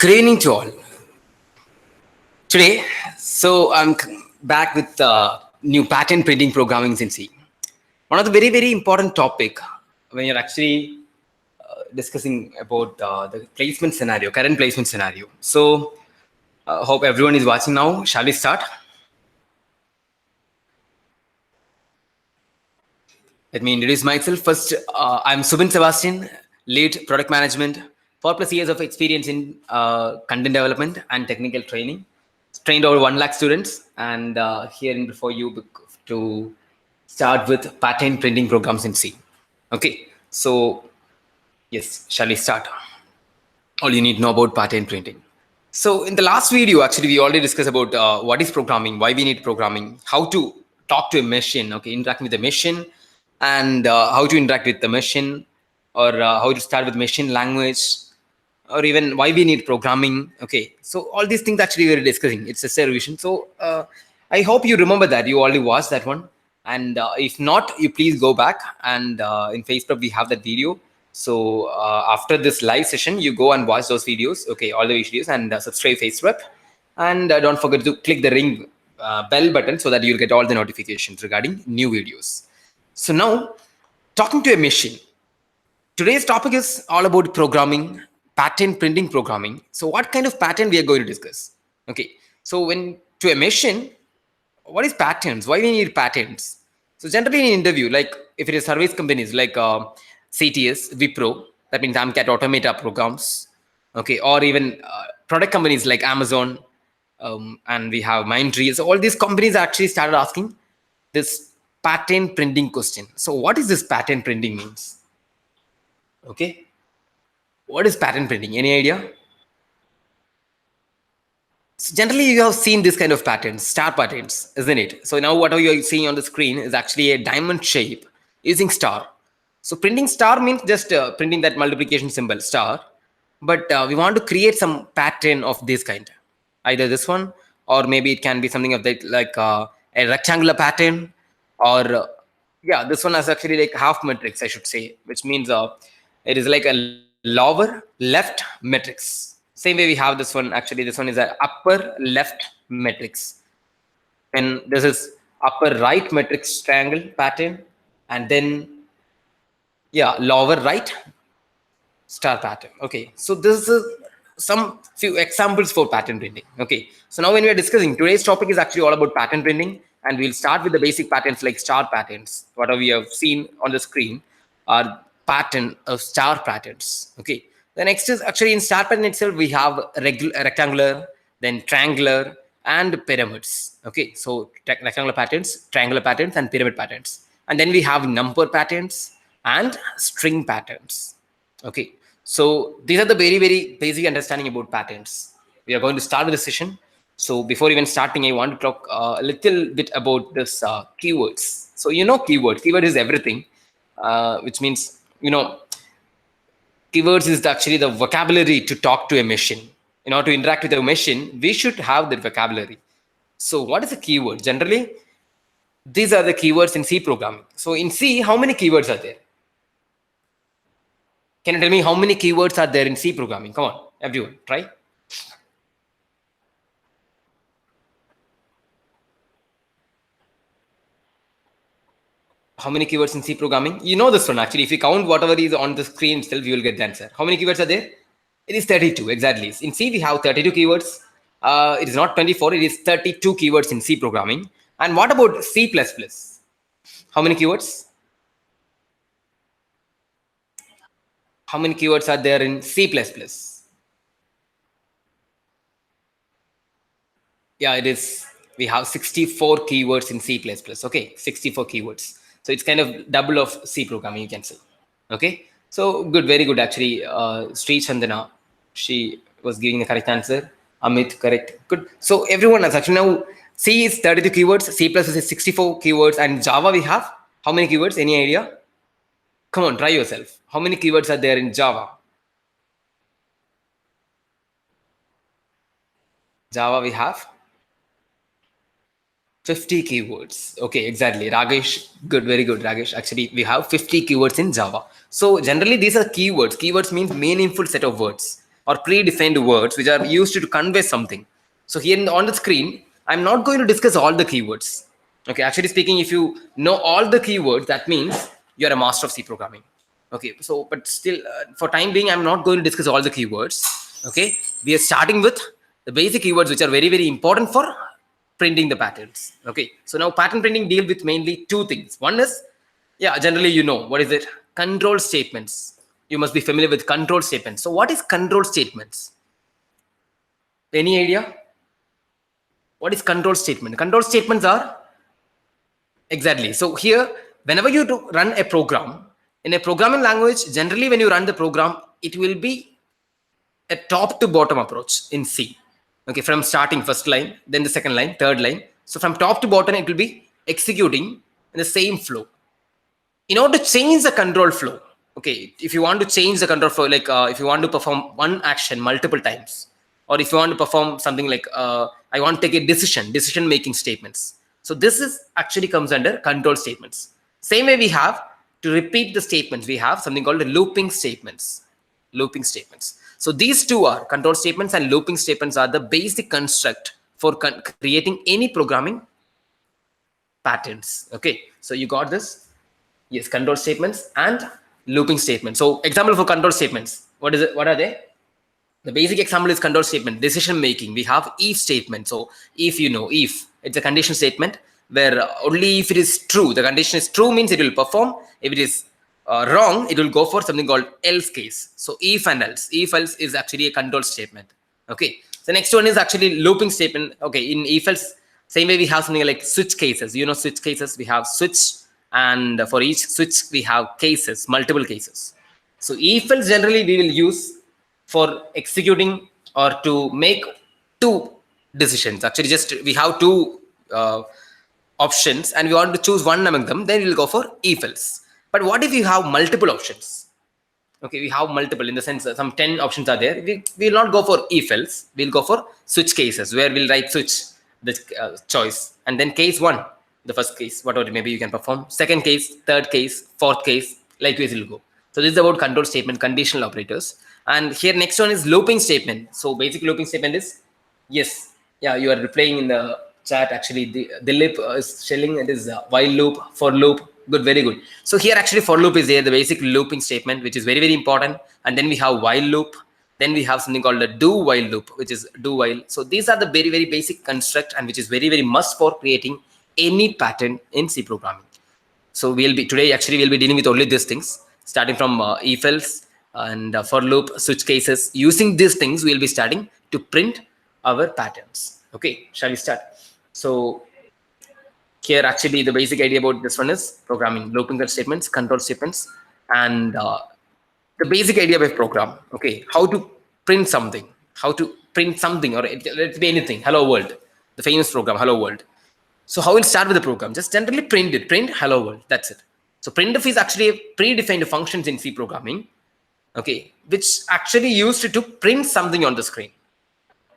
Good evening to all. Today, I'm back with new pattern printing programming in C. One of the very important topic when you're actually discussing about the placement scenario, current placement scenario. So, hope everyone is watching now. Shall we start? Let me introduce myself. First, I'm Subin Sebastian, lead product management, 4+ years of experience in content development and technical training. Trained over 1 lakh students, and here in before you to start with pattern printing programs in C. Okay, so yes, shall we start? All you need to know about pattern printing. So in the last video, actually, we already discussed about what is programming, why we need programming, how to talk to a machine, okay, interacting with the machine, and how to interact with the machine, or how to start with machine language, or even why we need programming. Okay, so all these things actually we're discussing. It's a revision. So I hope you remember that you already watched that one, and if not, you please go back and in Facebook we have that video. So after this live session, you go and watch those videos. Okay, all the videos, and subscribe Facebook, and don't forget to click the ring bell button so that you'll get all the notifications regarding new videos. So now, talking to a machine. Today's topic is all about programming, pattern printing programming. So what kind of pattern we are going to discuss? Okay, so when to a machine, what is patterns? Why we need patterns? So generally in interview, like if it is service companies like CTS, Wipro, that means AMCAT Automata programs, okay, or even product companies like Amazon, and we have Mindtree. So all these companies actually started asking this pattern printing question. So what is this pattern printing means? Okay, what is pattern printing? Any idea? So generally, you have seen this kind of patterns, star patterns, isn't it? So now what you are seeing on the screen is actually a diamond shape using star. So printing star means just printing that multiplication symbol star, but we want to create some pattern of this kind, either this one, or maybe it can be something of that like a rectangular pattern, or yeah, this one is actually like half matrix, I should say, which means it is like a lower left matrix. Same way we have this one. Actually, this one is an upper left matrix, and this is upper right matrix triangle pattern, and then yeah, lower right star pattern. Okay, so this is some few examples for pattern printing. Okay, so now when we are discussing, today's topic is actually all about pattern printing, and we'll start with the basic patterns like star patterns. What we have seen on the screen are pattern of star patterns. Okay, the next is actually in star pattern itself we have rectangular, then triangular, and pyramids. Okay, so rectangular patterns, triangular patterns, and pyramid patterns, and then we have number patterns and string patterns. Okay, so these are the very basic understanding about patterns. We are going to start with the session. So before even starting, I want to talk a little bit about this keywords. So keyword is everything, which means keywords is actually the vocabulary to talk to a machine. In order to interact with a machine, we should have that vocabulary. So what is a keyword? Generally, these are the keywords in C programming. So in C, how many keywords are there? Can you tell me how many keywords are there in C programming? Come on, everyone, try. How many keywords in C programming? You know this one actually. If you count whatever is on the screen itself, you will get the answer. How many keywords are there? It is 32, exactly. In C, we have 32 keywords. It is not 24, it is 32 keywords in C programming. And what about C++? How many keywords? How many keywords are there in C++? Yeah, it is. We have 64 keywords in C++. Okay, 64 keywords. So it's kind of double of C programming, you can say. Okay, so good, very good. Actually, Sri Chandana, she was giving the correct answer. Amit, correct. Good. So everyone has actually now C is 32 keywords, C++ is 64 keywords, and Java we have how many keywords? Any idea? Come on, try yourself. How many keywords are there in Java? Java we have 50 keywords. Okay, exactly. Ragesh, good, very good, Ragesh. Actually, we have 50 keywords in Java. So generally, these are keywords. Keywords means meaningful set of words. or predefined words which are used to convey something. So here on the screen, I'm not going to discuss all the keywords. Okay, actually speaking, if you know all the keywords, that means you're a master of C programming. Okay, so but still, for time being, I'm not going to discuss all the keywords. Okay, we are starting with the basic keywords which are very, very important for printing the patterns. Okay, so now pattern printing deal with mainly two things. One is, yeah, generally you know what is it? Control statements. You must be familiar with control statements. So what is control statements? Any idea? What is control statement? Control statements are exactly. So here, whenever you do run a program in a programming language, generally when you run the program, it will be a top to bottom approach in C. Okay, from starting first line, then the second line, third line. So from top to bottom, it will be executing in the same flow. In order to change the control flow, okay, if you want to change the control flow, like if you want to perform one action multiple times, or if you want to perform something like I want to take a decision making statements. So this is actually comes under control statements. Same way we have to repeat the statements, we have something called the looping statements. Looping statements. So these two are control statements, and looping statements are the basic construct for creating any programming patterns. Okay, so you got this. Yes, control statements and looping statements. So example for control statements, what is it? What are they? The basic example is control statement, decision making. We have if statement. So if you know, if it's a condition statement where only if it is true, the condition is true means it will perform. If it is wrong, it will go for something called else case. So if and else. If else is actually a control statement. Okay. The next one is actually looping statement. Okay. In if else, same way we have something like switch cases. You know, switch cases. We have switch, and for each switch we have cases, multiple cases. So if else generally we will use for executing or to make two decisions. Actually, just we have two options and we want to choose one among them, then we'll go for if else. But what if you have multiple options? Okay, we have multiple in the sense that some 10 options are there. We will not go for if else, we'll go for switch cases where we'll write switch the choice, and then case one, the first case, whatever maybe you can perform, second case, third case, fourth case, likewise it will go. So this is about control statement, conditional operators. And here next one is looping statement. So basic looping statement is, yes, yeah, you are replying in the chat. Actually the lip is showing it is while loop, for loop. Good, very good. So here actually for loop is there, the basic looping statement, which is very, very important. And then we have while loop. Then we have something called a do while loop, which is do while. So these are the very, very basic construct, and which is very, very must for creating any pattern in C programming. So today actually we'll be dealing with only these things, starting from if else and for loop, switch cases. Using these things, we'll be starting to print our patterns. Okay, shall we start? So here actually the basic idea about this one is programming looping statements, control statements, and the basic idea of a program. Okay, how to print something, or let's be anything. Hello world, the famous program Hello World. So how we'll start with the program? Just generally print hello world. That's it. So printf is actually a predefined functions in C programming. Okay, which actually used to print something on the screen.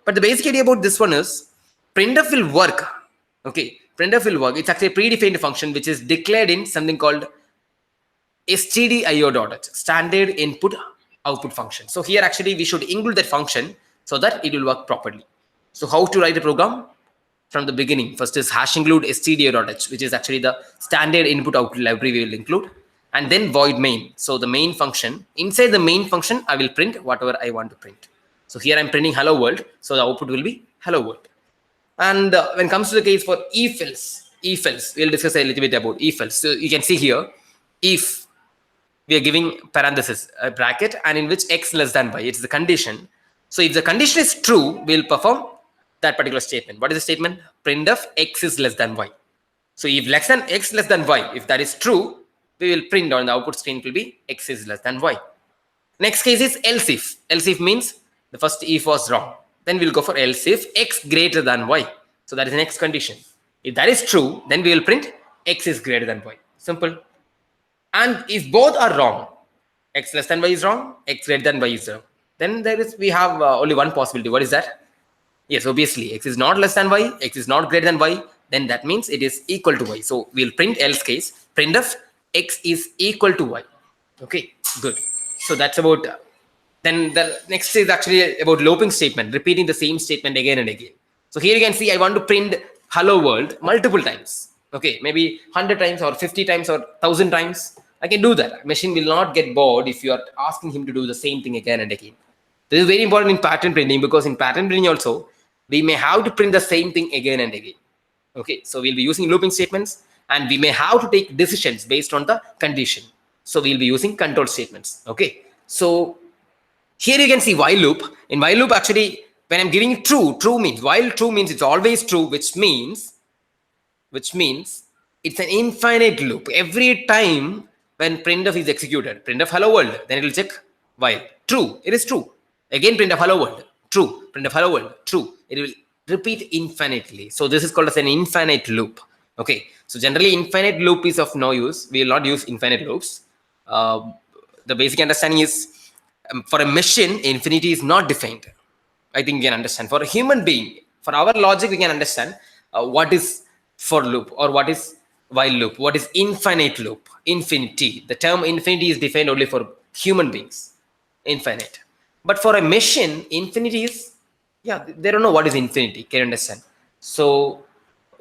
But the basic idea about this one is printf will work. Okay, printf will work. It's actually a predefined function which is declared in something called stdio.h, standard input output function. So here actually we should include that function so that it will work properly. So how to write a program? From the beginning, first is hash include stdio.h, which is actually the standard input output library we will include, and then void main. So the main function, inside the main function I will print whatever I want to print. So here I'm printing hello world, so the output will be hello world. And when it comes to the case for if else, we'll discuss a little bit about if else. So you can see here, if we are giving parenthesis, a bracket, and in which x less than y, it's the condition. So if the condition is true, we'll perform that particular statement. What is the statement? Printf x is less than y. So if x less than y, if that is true, we will print on the output screen, it will be x is less than y. Next case is else if. Else if means the first if was wrong. Then we'll go for else if x greater than y. So that is the next condition. If that is true, then we will print x is greater than y. Simple. And if both are wrong, x less than y is wrong, x greater than y is wrong, then we have only one possibility. What is that? Yes, obviously, x is not less than y, x is not greater than y, then that means it is equal to y. So we'll print else case, printf x is equal to y. Okay, good. So that's about Then the next is actually about looping statement, repeating the same statement again and again. So here you can see I want to print hello world multiple times. Okay, maybe 100 times or 50 times or 1000 times. I can do that. Machine will not get bored if you are asking him to do the same thing again and again. This is very important in pattern printing, because in pattern printing also, we may have to print the same thing again and again. Okay, so we'll be using looping statements, and we may have to take decisions based on the condition. So we'll be using control statements. Okay, so here you can see while loop. In while loop, actually, when I'm giving true, true means, while true means it's always true, which means it's an infinite loop. Every time when printf is executed, printf hello world, then it will check while true, it is true. Again printf hello world, true, printf hello world, true. It will repeat infinitely. So this is called as an infinite loop. Okay, so generally infinite loop is of no use. We will not use infinite loops. The basic understanding is, for a machine, infinity is not defined. I think you can understand. For a human being, for our logic, we can understand what is for loop or what is while loop, what is infinite loop, infinity. The term infinity is defined only for human beings, infinite. But for a machine, infinity is, yeah, they don't know what is infinity. Can you understand? So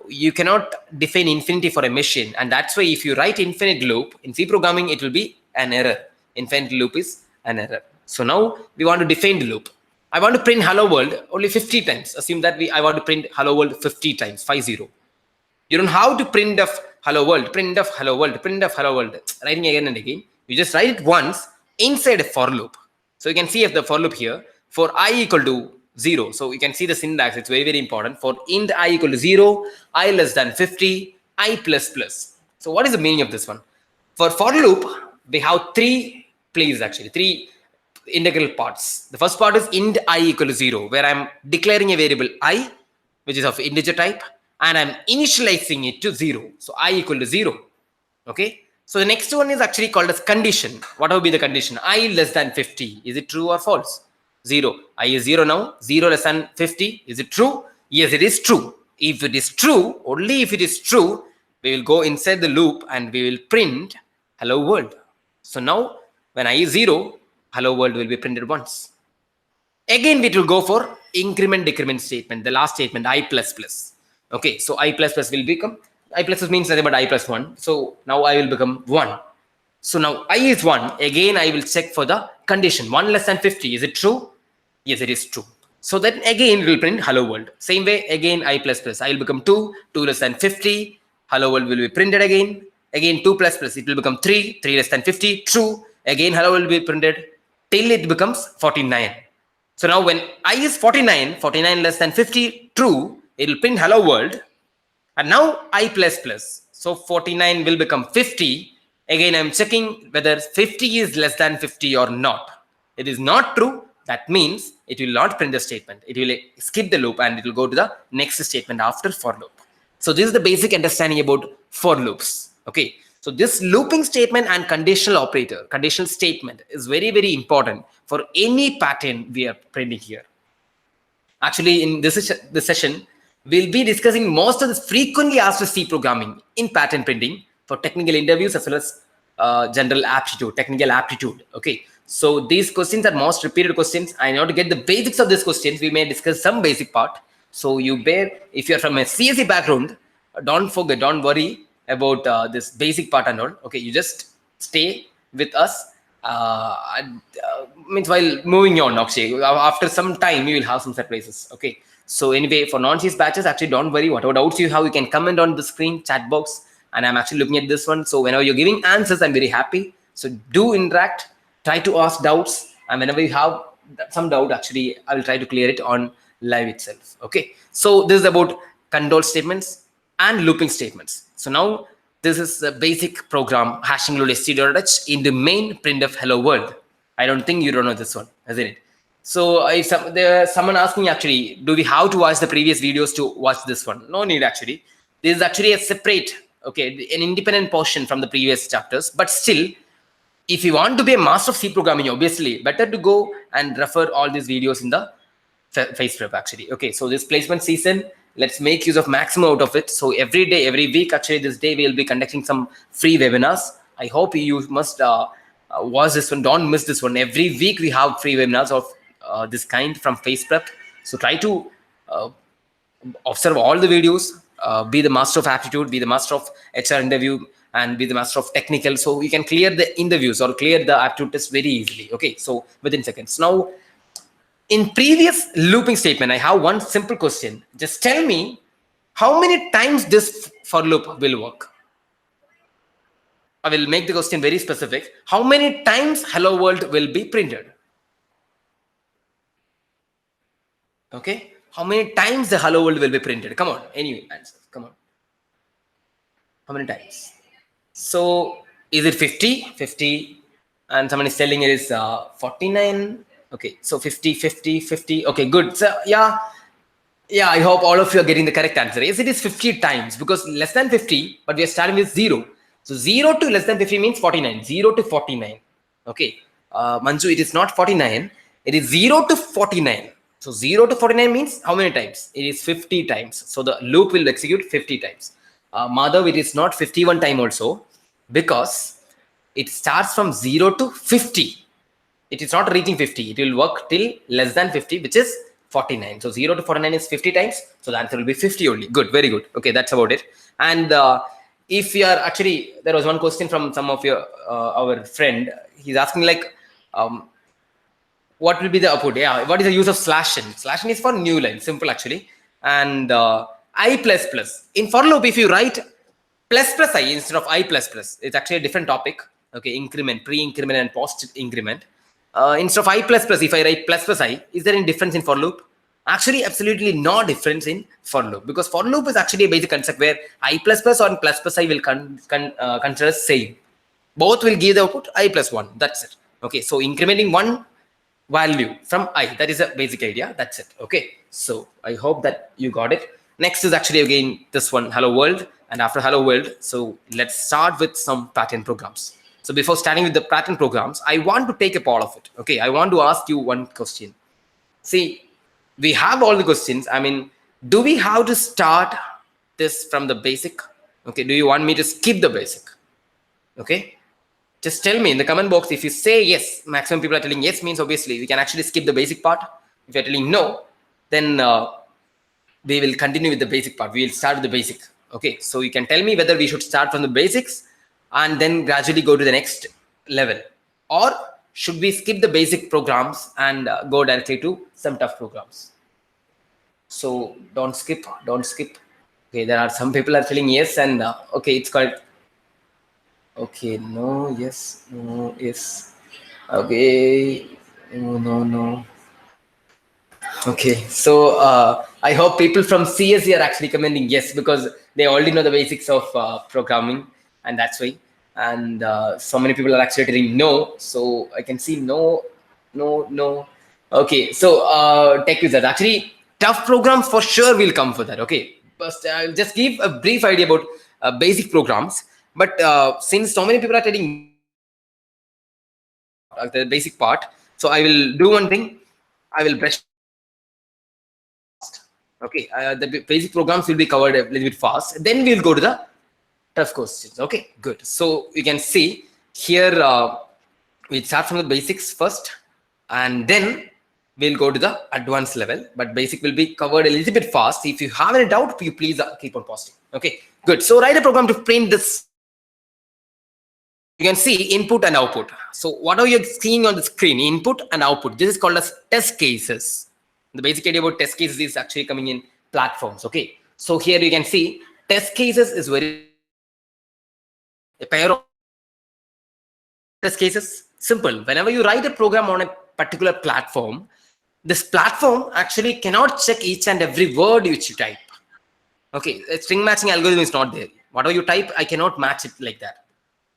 you cannot define infinity for a machine, and that's why if you write infinite loop in C programming, it will be an error. Infinite loop is an error. So now we want to define the loop. I want to print hello world only 50 times. Assume that I want to print hello world 50 times, 50. You don't have to print of hello world, print of hello world, print of hello world, writing again and again. You just write it once inside a for loop. So you can see if the for loop here, for I equal to 0. So you can see the syntax, it's very, very important. For int I equal to 0, I less than 50, I plus plus. So what is the meaning of this one? For loop, we have three integral parts. The first part is int I equal to 0, where I'm declaring a variable I, which is of integer type, and I'm initializing it to 0. So I equal to 0. Okay. So the next one is actually called as condition. What will be the condition? I less than 50. Is it true or false? 0. I is 0 now. 0 less than 50. Is it true? Yes, it is true. If it is true, only if it is true, we will go inside the loop and we will print hello world. So now when I is 0, hello world will be printed once. Again, it will go for increment decrement statement, the last statement, I plus plus. Okay, so I plus plus will become, I plus plus means nothing but I plus 1. So now I will become 1. So now I is 1. Again, I will check for the condition. 1 less than 50. Is it true? Yes, it is true. So then again, it will print hello world. Same way, again, I plus plus. I will become 2. 2 less than 50. Hello world will be printed again. Again, 2 plus plus. It will become 3. 3 less than 50. True. Again, hello world will be printed till it becomes 49. So now when I is 49, 49 less than 50, true, it will print hello world. And now I plus plus. So 49 will become 50. Again, I'm checking whether 50 is less than 50 or not. It is not true. That means it will not print the statement. It will skip the loop and it will go to the next statement after for loop. So this is the basic understanding about for loops. Okay. So this looping statement and conditional operator, conditional statement is very, very important for any pattern we are printing here. Actually, in this session, we'll be discussing most of the frequently asked C programming in pattern printing for technical interviews as well as general aptitude, technical aptitude. Okay. So these questions are most repeated questions. I know to get the basics of these questions, we may discuss some basic part. So you bear, if you're from a CSE background, don't forget, don't worry about this basic part and all. Okay, you just stay with us. Means while moving on, actually, after some time, you will have some surprises. Okay, so anyway, for non-CS batches, actually, don't worry. Whatever doubts you have, you can comment on the screen chat box, and I'm actually looking at this one. So whenever you're giving answers, I'm very happy. So do interact, try to ask doubts, and whenever you have some doubt, actually, I will try to clear it on live itself. Okay, so this is about control statements and looping statements. So now this is the basic program hashing load std.h in the main printf hello world. I don't think you don't know this one, isn't it? So if there's someone asking, actually, do we have to watch the previous videos to watch this one? No need, actually. This is actually a separate, okay, an independent portion from the previous chapters. But still, if you want to be a master of C programming, obviously, better to go and refer all these videos in the face prep, actually. Okay, so this placement season, let's make use of maximum out of it. So every day, every week, actually, this day we'll be conducting some free webinars. I hope you must was this one. Don't miss this one. Every week we have free webinars of this kind from Face Prep. So try to observe all the videos, be the master of aptitude, be the master of HR interview, and be the master of technical. So you can clear the interviews or clear the aptitude test very easily. Okay, so within seconds. Now, in previous looping statement, I have one simple question. Just tell me how many times this for loop will work. I will make the question very specific. How many times hello world will be printed? Okay. How many times the hello world will be printed? Come on. Any answer. Come on. How many times? So is it 50? 50. And someone is telling it is 49. Okay. So 50, 50, 50. Okay, good. So yeah, I hope all of you are getting the correct answer. Yes, it is 50 times because less than 50, but we are starting with 0. So 0 to less than 50 means 49. 0 to 49. Okay. Manju, it is not 49. It is 0 to 49. So 0 to 49 means how many times? It is 50 times. So the loop will execute 50 times. Madhav, it is not 51 time also because it starts from 0 to 50. It is not reaching 50. It will work till less than 50, which is 49. So 0 to 49 is 50 times. So the answer will be 50 only. Good, very good. Okay, that's about it. And if you are actually, there was one question from some of your our friend. He's asking like, what will be the output? Yeah, what is the use of /n? /n is for new line, simple actually. And I plus plus. In for loop, if you write plus plus I instead of I plus plus, it's actually a different topic. Okay, increment, pre-increment and post-increment. Instead of I plus plus, if I write plus plus I, is there any difference in for loop? Actually, absolutely no difference in for loop because for loop is actually a basic concept where I plus plus or plus plus I will consider same. Both will give the output I plus 1. That's it. Okay, so incrementing one value from I, that is a basic idea. That's it. Okay, so I hope that you got it. Next is actually again this one, hello world. And after hello world, so let's start with some pattern programs. So before starting with the pattern programs, I want to take a part of it. Okay, I want to ask you one question. See, we have all the questions. I mean, do we have to start this from the basic? Okay, do you want me to skip the basic? Okay, just tell me in the comment box. If you say yes, maximum people are telling yes means obviously we can actually skip the basic part. If you're telling no, then we will continue with the basic part. We will start with the basic. Okay, so you can tell me whether we should start from the basics and then gradually go to the next level, or should we skip the basic programs and go directly to some tough programs. So don't skip. Okay, there are some people are telling yes, and okay, it's called okay, no, yes, no, yes, okay, no. Okay, so I hope people from CSE are actually commenting yes because they already know the basics of programming, and that's why. And so many people are actually telling no, so I can see no. Okay, so tech users actually tough programs for sure will come for that. Okay, but I'll just give a brief idea about basic programs. But since so many people are telling the basic part, so I will do one thing. I will brush. Okay, the basic programs will be covered a little bit fast. Then we'll go to the tough questions. Okay, good. So you can see here we start from the basics first, and then we'll go to the advanced level. But basic will be covered a little bit fast. If you have any doubt, you please keep on posting. Okay, good. So write a program to print this. You can see input and output. So what are you seeing on the screen? Input and output. This is called as test cases. The basic idea about test cases is actually coming in platforms. Okay, so here you can see test cases is very a pair of test cases. Simple. Whenever you write a program on a particular platform, this platform actually cannot check each and every word which you type. Okay, a string matching algorithm is not there. Whatever you type, I cannot match it like that.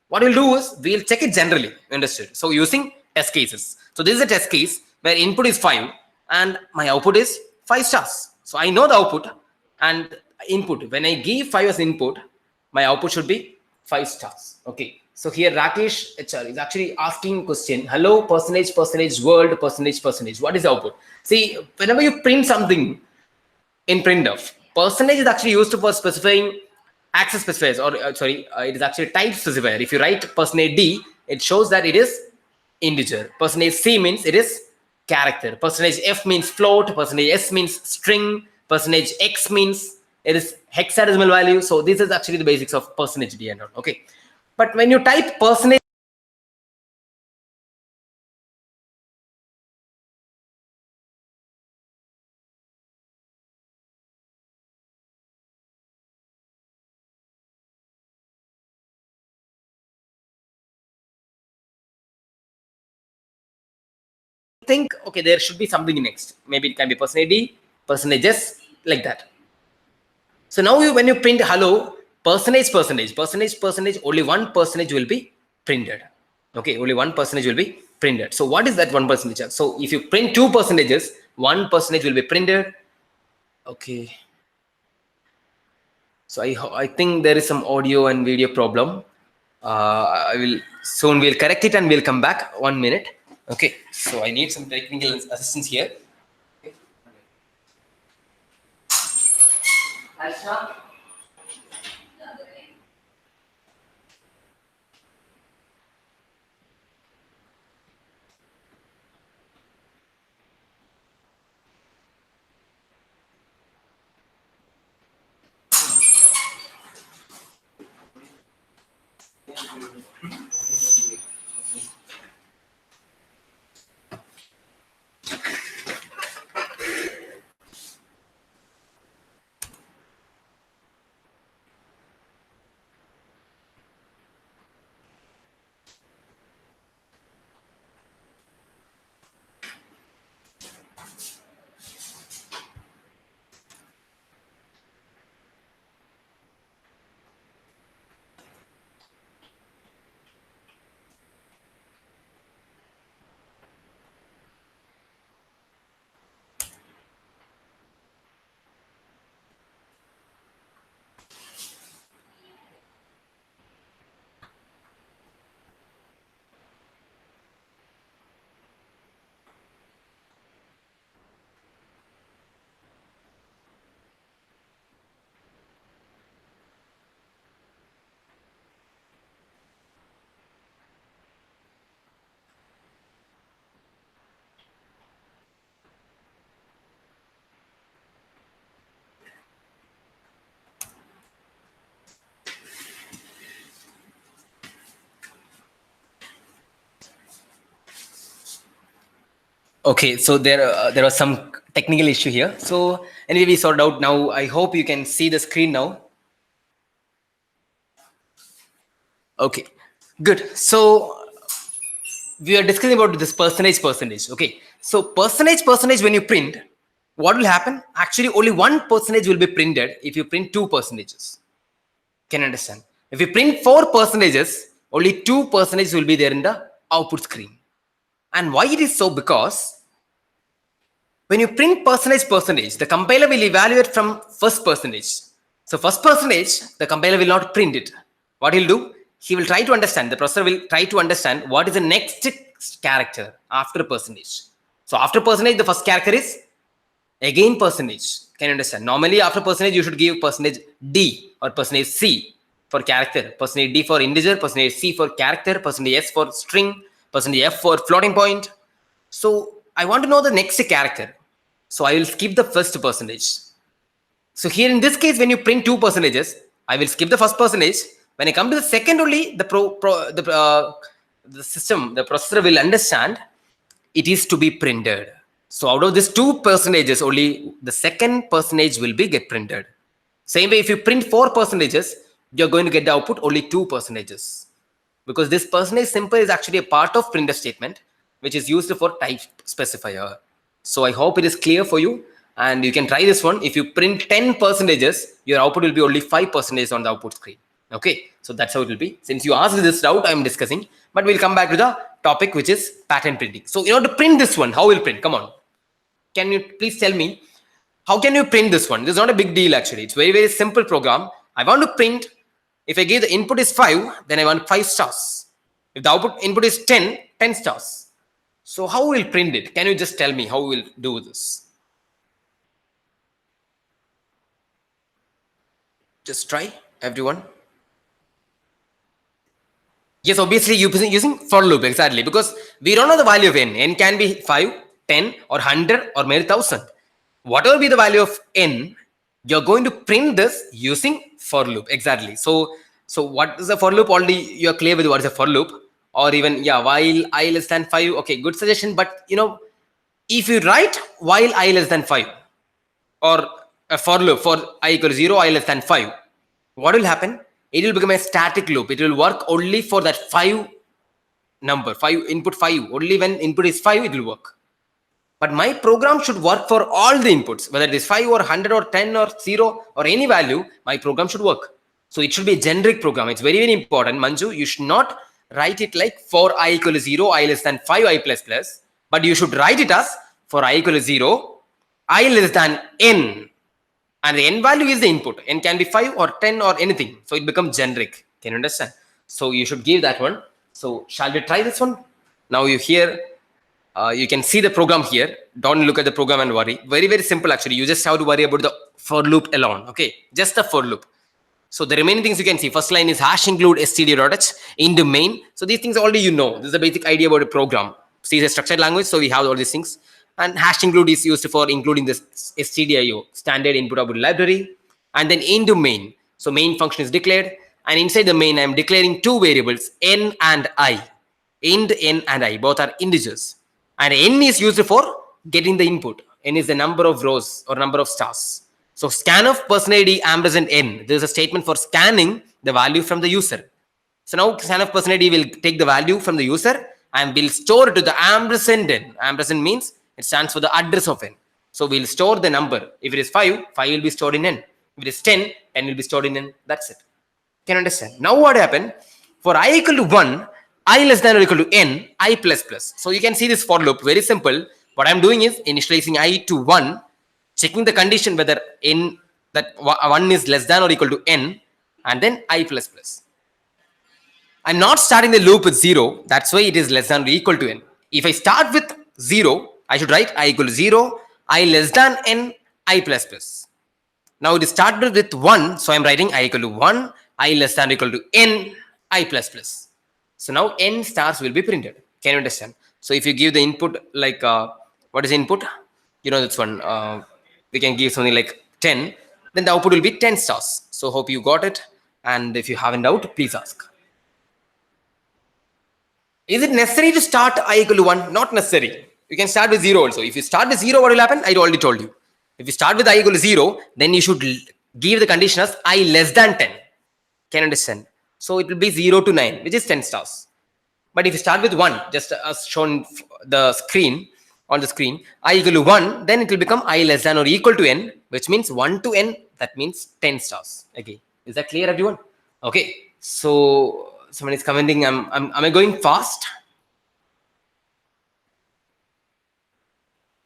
What we'll do is we'll check it generally. Understood? So using test cases. So this is a test case where input is 5 and my output is 5 stars. So I know the output and input. When I give 5 as input, my output should be 5 stars. Okay. So here Rakesh HR is actually asking question. Hello, percentage, world, percentage. What is the output? See, whenever you print something in printf, percentage is actually used for specifying access specifiers, or it is actually type specifier. If you write %d, it shows that it is integer. Percentage C means it is character. Percentage F means float. Percentage S means string. Percentage X means it is hexadecimal value. So this is actually the basics of percentage D and all. Okay. But when you type percentage, think, okay, there should be something next. Maybe it can be percentage D, percentage S, like that. So now when you print hello, percentage, only one percentage will be printed. Okay, only one percentage will be printed. So what is that one percentage? So if you print two percentages, one percentage will be printed. Okay. So I think there is some audio and video problem. I will soon we'll correct it and we'll come back. 1 minute. Okay. So I need some technical assistance here. Okay. Okay, so there was some technical issue here. So anyway, we sorted out now. I hope you can see the screen now. Okay, good. So we are discussing about this percentage. Okay, so percentage when you print, what will happen? Actually, only one percentage will be printed if you print two percentages. Can you understand? If you print four percentages, only two percentages will be there in the output screen. And why it is so? Because when you print percentage, the compiler will evaluate from first percentage. So first percentage, the compiler will not print it. What he'll do, he will try to understand, the processor will try to understand what is the next character after percentage. So after percentage, the first character is again percentage. Can you understand? Normally after percentage, you should give percentage D or percentage C for character, percentage D for integer, percentage C for character, percentage S for string, percentage F for floating point. So I want to know the next character. So I will skip the first percentage. So here in this case, when you print two percentages, I will skip the first percentage. When I come to the second only, the system, the processor will understand it is to be printed. So out of these two percentages, only the second percentage will be get printed. Same way, if you print four percentages, you're going to get the output only two percentages. Because this percentage symbol is actually a part of printf statement, which is used for type specifier. So I hope it is clear for you, and you can try this one. If you print 10 percentages, your output will be only 5 percentage on the output screen. Okay, so that's how it will be. Since you asked this doubt, I'm discussing, but we'll come back to the topic, which is pattern printing. So in order to print this one, how will print? Come on, can you please tell me how can you print this one? This is not a big deal actually. It's very simple program. I want to print. If I give the input is 5, then I want 5 stars. If the output input is 10, 10 stars. So how will print it? Can you just tell me how we'll do this? Just try, everyone. Yes, obviously using for loop, exactly, because we don't know the value of n. N can be 5, 10 or 100 or maybe 1000. Whatever be the value of n, you're going to print this using for loop, exactly. So what is a for loop? Already you're clear with what is a for loop, or even, yeah, while I less than 5. Okay, good suggestion. But if you write while I less than 5, or a for loop for I equals 0, I less than 5, what will happen? It will become a static loop. It will work only for that 5 number, 5 input 5. Only when input is 5, it will work. But my program should work for all the inputs, whether it is 5 or 100 or 10 or 0 or any value. My program should work. So it should be a generic program. It's very, very important. Manju, you should not write it like for I equal to 0, I less than 5, I plus plus. But you should write it as for I equal to 0, I less than n. And the n value is the input. N can be 5 or 10 or anything. So it becomes generic. Can you understand? So you should give that one. So shall we try this one? Now you hear, you can see the program here. Don't look at the program and worry. Very, very simple actually. You just have to worry about the for loop alone. Okay, just the for loop. So the remaining things you can see. First line is hash include std.h into main. So these things already you know. This is the basic idea about a program. C is a structured language, so we have all these things. And hash include is used for including this stdio, standard input output library. And then into main. So main function is declared. And inside the main, I'm declaring two variables, n and I. Int n and I, both are integers. And n is used for getting the input. N is the number of rows or number of stars. So scanf person ID ampersand n. There is a statement for scanning the value from the user. So now scanf person ID will take the value from the user and will store it to the ampersand n. Ampersand means it stands for the address of n. So we'll store the number. If it is 5, 5 will be stored in n. If it is 10, 10 will be stored in n. That's it. Can you understand? Now what happened? For I equal to 1, I less than or equal to n, I plus plus. So you can see this for loop. Very simple. What I'm doing is initializing I to 1, checking the condition whether n that 1 is less than or equal to n, and then I plus plus. I'm not starting the loop with 0. That's why it is less than or equal to n. If I start with 0, I should write I equal to 0, I less than n, I plus plus. Now it is started with 1, so I'm writing I equal to 1, I less than or equal to n, I plus plus. So now n stars will be printed. Can you understand? So if you give the input like, what is input? You know this one. We can give something like 10, then the output will be 10 stars. So hope you got it. And if you have a doubt, please ask. Is it necessary to start I equal to 1? Not necessary. You can start with 0 also. If you start with 0, what will happen? I already told you. If you start with I equal to 0, then you should give the condition as I less than 10. Can you understand? So it will be 0 to 9, which is 10 stars. But if you start with 1, just as shown the screen, on the screen, I equal to 1, then it will become I less than or equal to n, which means 1 to n, that means 10 stars. Okay, is that clear, everyone? Okay, so someone is commenting, am I going fast?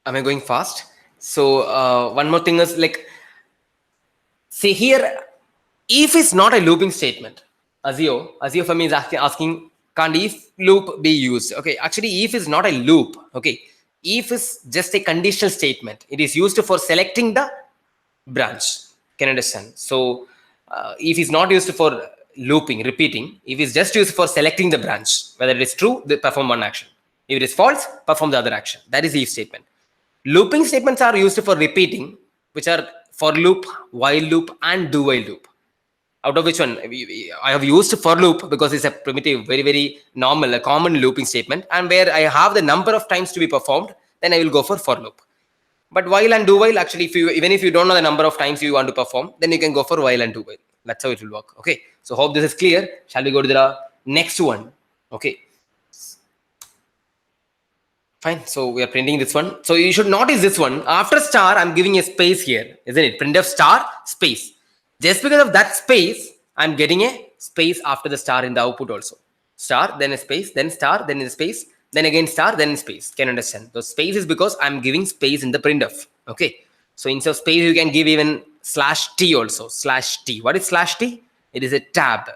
Am I going fast? So one more thing is like, see here, if is not a looping statement. Azio for me is asking, can't if loop be used? Okay, actually if is not a loop. Okay, if is just a conditional statement. It is used for selecting the branch. Can you understand? So if is not used for looping, repeating. If is just used for selecting the branch, whether it is true, they perform one action. If it is false, perform the other action. That is the if statement. Looping statements are used for repeating, which are for loop, while loop, and do while loop. Out of which one I have used for loop because it's a primitive, very, very normal, a common looping statement, and where I have the number of times to be performed, then I will go for loop. But while and do while, actually, even if you don't know the number of times you want to perform, then you can go for while and do while. That's how it will work. Okay. So hope this is clear. Shall we go to the next one? Okay. Fine. So we are printing this one. So you should notice this one. After star, I'm giving a space here, isn't it? Printf star space. Just because of that space, I'm getting a space after the star in the output also. Star, then a space, then star, then a space, then again star, then space. Can you understand? So space is because I'm giving space in the printf. Okay. So instead of space, you can give even /t also. /t. What is /t? It is a tab.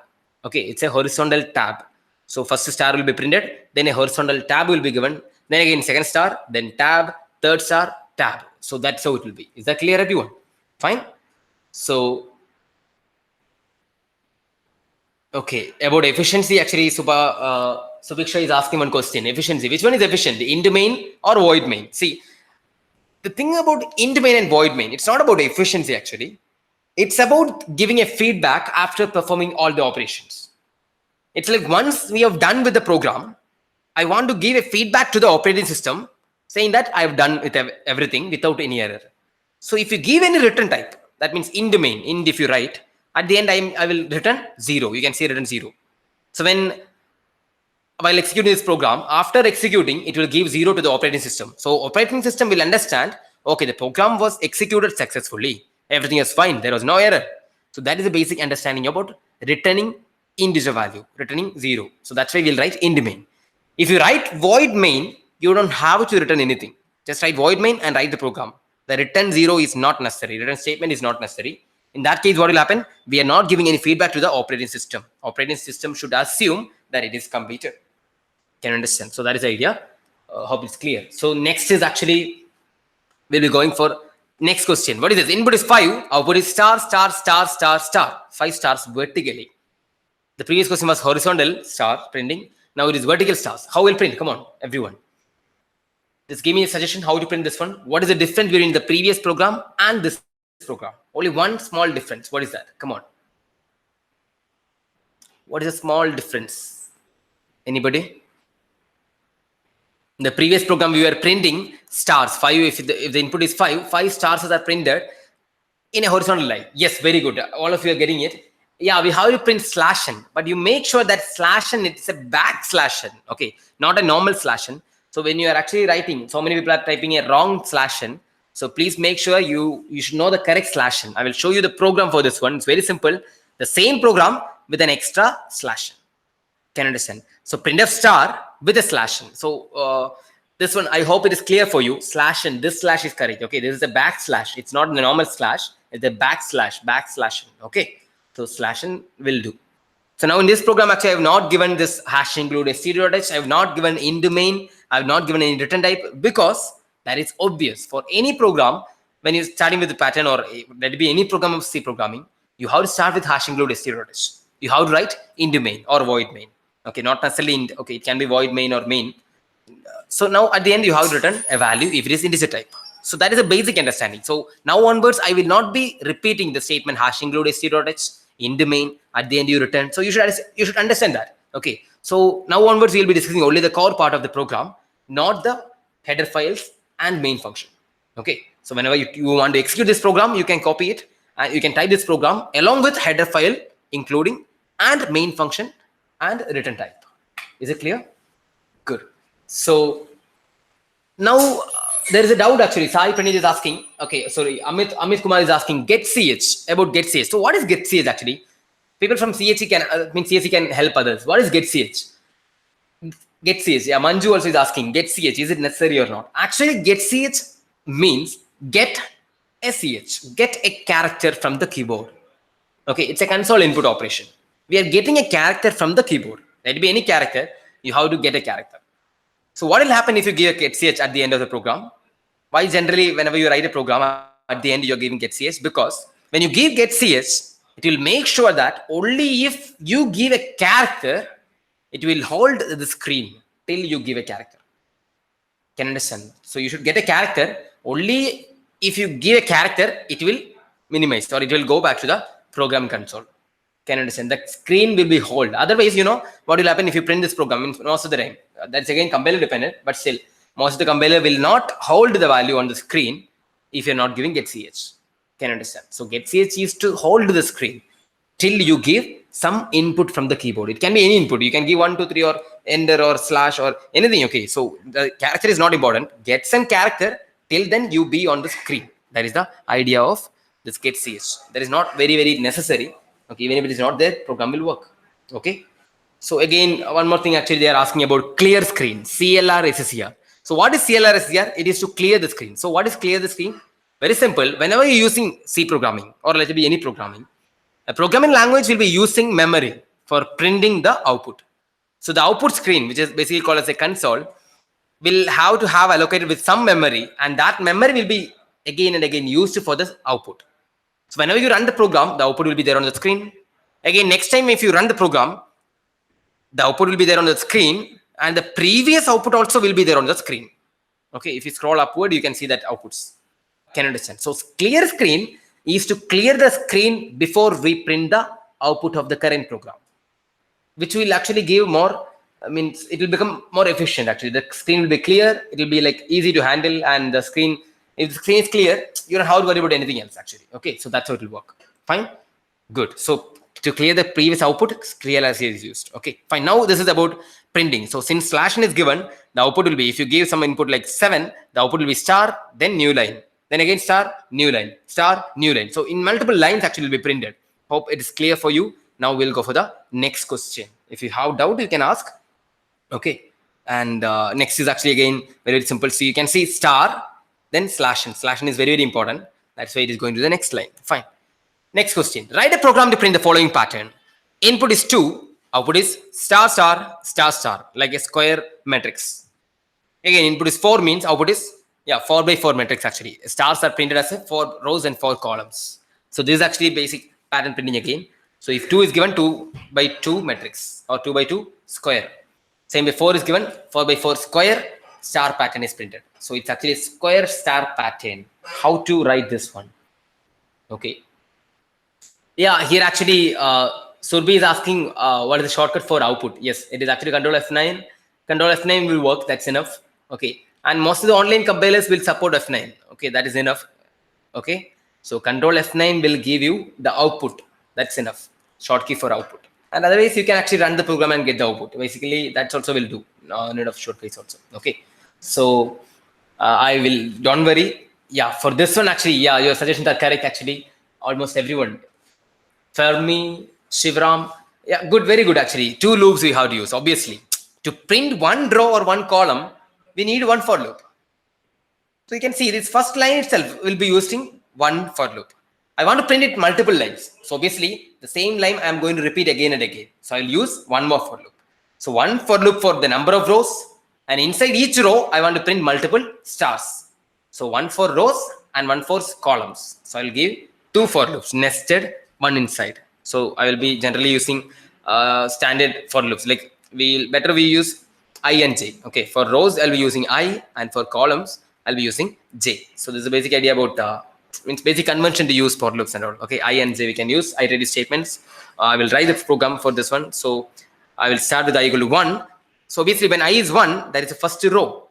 Okay. It's a horizontal tab. So first star will be printed, then a horizontal tab will be given, then again second star, then tab, third star, tab. So that's how it will be. Is that clear, everyone? Fine. So Okay, about efficiency, actually, Subiksha is asking one question. Efficiency. Which one is efficient? The in domain or void main? See, the thing about in domain and void main, it's not about efficiency actually. It's about giving a feedback after performing all the operations. It's like once we have done with the program, I want to give a feedback to the operating system saying that I've done with everything without any error. So if you give any return type, that means in domain, in if you write, at the end I will return 0. You can see return 0. So while executing this program, after executing, it will give 0 to the operating system. So operating system will understand, okay, the program was executed successfully. Everything is fine. There was no error. So that is the basic understanding about returning integer value, returning 0. So that's why we'll write in domain. If you write void main, you don't have to return anything. Just write void main and write the program. The return 0 is not necessary. Return statement is not necessary. In that case, what will happen? We are not giving any feedback to the operating system. Operating system should assume that it is completed. Can understand? So that is the idea. Hope it's clear. So next is actually, we'll be going for next question. What is this? Input is 5, output is star, star, star, star, star. 5 stars vertically. The previous question was horizontal star printing. Now it is vertical stars. How will print? Come on, everyone. Just give me a suggestion how to print this one. What is the difference between the previous program and this program? Only one small difference. What is that? Come on. What is a small difference? Anybody? In the previous program, we were printing stars. 5, if the input is 5 stars are printed in a horizontal line. Yes, very good. All of you are getting it. Yeah, we have to print slash n, but you make sure that slash n, it's a backslash n. Okay, not a normal slash n. So when you are actually writing, so many people are typing a wrong slash n. So please make sure you should know the correct slash n. I will show you the program for this one. It's very simple. The same program with an extra slash n. Can understand? So printf star with a slash n. So this one, I hope it is clear for you. Slash n, this slash is correct. Okay, this is a backslash. It's not the normal slash. It's a backslash n. Okay, so slash n will do. So now in this program, actually, I have not given this hash include std.h. I have not given in domain. I have not given any return type because that is obvious for any program. When you're starting with the pattern or let it be any program of C programming, you have to start with hash include std.h. You have to write in domain or void main. Okay, not necessarily in, okay, it can be void main or main. So now at the end, you have to return a value if it is integer type. So that is a basic understanding. So now onwards, I will not be repeating the statement hash include std.h in domain. At the end, you return. So you should understand that. Okay. So now onwards, we'll be discussing only the core part of the program, not the header files and main function. Okay. So whenever you want to execute this program, you can copy it and you can type this program along with header file, including and main function and return type. Is it clear? Good. So now there is a doubt actually. Sai Pranit is asking, okay, sorry, Amit Kumar is asking get ch about get ch. So what is get ch actually? People from CHE can CSE can help others. What is get ch? Get ch. Yeah, Manju also is asking get ch. Is it necessary or not? Actually, get ch means get a ch, get a character from the keyboard. Okay, it's a console input operation. We are getting a character from the keyboard. Let it be any character. You have to get a character. So what will happen if you give a get ch at the end of the program? Why generally whenever you write a program at the end you're giving get ch? Because when you give get ch, it will make sure that only if you give a character, it will hold the screen till you give a character. Can understand? So you should get a character. Only if you give a character, it will minimize or it will go back to the program console. Can understand? The screen will be hold. Otherwise, you know what will happen if you print this program most of the time. That's again compiler dependent, but still most of the compiler will not hold the value on the screen if you're not giving get ch. Can understand? So get ch is to hold the screen till you give some input from the keyboard. It can be any input. You can give 1, 2, 3 or enter or slash or anything. Okay, so the character is not important. Get some character till then you be on the screen. That is the idea of this get ch. That is not very necessary. Okay, even if it is not there, program will work. Okay. So again, one more thing actually they are asking about clear screen, CLR SSCR. So what is CLR SSCR? It is to clear the screen. So what is clear the screen? Very simple. Whenever you're using C programming or let it be any programming, a programming language will be using memory for printing the output. So the output screen, which is basically called as a console, will have to have allocated with some memory, and that memory will be again and again used for the output. So whenever you run the program, the output will be there on the screen. Again, next time if you run the program, the output will be there on the screen, and the previous output also will be there on the screen. Okay, if you scroll upward, you can see that outputs. Can you understand? So clear screen is to clear the screen before we print the output of the current program, which will actually give more, I mean, it will become more efficient. Actually, the screen will be clear, it will be like easy to handle, and the screen, if the screen is clear, you don't have to worry about anything else actually. Okay, so that's how it will work. Fine, good. So to clear the previous output, clear as is used. Okay, fine. Now this is about printing. So since slash n is given, the output will be, if you give some input like 7, the output will be star, then new line, then again star, new line, star, new line. So in multiple lines actually will be printed. Hope it is clear for you. Now we'll go for the next question. If you have doubt, you can ask. Okay, and next is actually again very simple. So you can see star, then slash n. Slash n is very important. That's why it is going to the next line. Fine. Next question. Write a program to print the following pattern. Input is 2, output is star star star star, like a square matrix. Again, input is 4 means output is 4 by 4 matrix actually. Stars are printed as a 4 rows and 4 columns. So this is actually basic pattern printing again. So if 2 is given, 2 by 2 matrix or 2 by 2 square. Same way 4 is given, 4 by 4 square, star pattern is printed. So it's actually a square star pattern. How to write this one? Okay. Yeah, here actually Surbi is asking what is the shortcut for output. Yes, it is actually Control F9. Control F9 will work. That's enough. Okay, and most of the online compilers will support F9. Okay, that is enough. Okay, so Control F9 will give you the output. That's enough. Shortkey for output. And otherwise, you can actually run the program and get the output. Basically, that's also will do. No need of shortcuts also. Okay, so I will. Don't worry. Yeah, for this one actually, yeah, your suggestions are correct. Actually, almost everyone. Fermi, Shivram, yeah, good, very good actually. 2 loops we have to use, obviously. To print one row or one column, we need one for loop. So you can see this first line itself will be using one for loop. I want to print it multiple lines. So obviously, the same line I am going to repeat again and again. So I'll use one more for loop. So one for loop for the number of rows, and inside each row, I want to print multiple stars. So one for rows and one for columns. So I'll give 2 for loops nested, one inside. So I will be generally using standard for loops. Like we use I and J. Okay, for rows I'll be using I, and for columns I'll be using J. So this is a basic idea about means basic convention to use for loops and all. Okay, I and J we can use iterative statements. I will write the program for this one. So I will start with I equal to 1. So obviously when I is 1, that is the first row.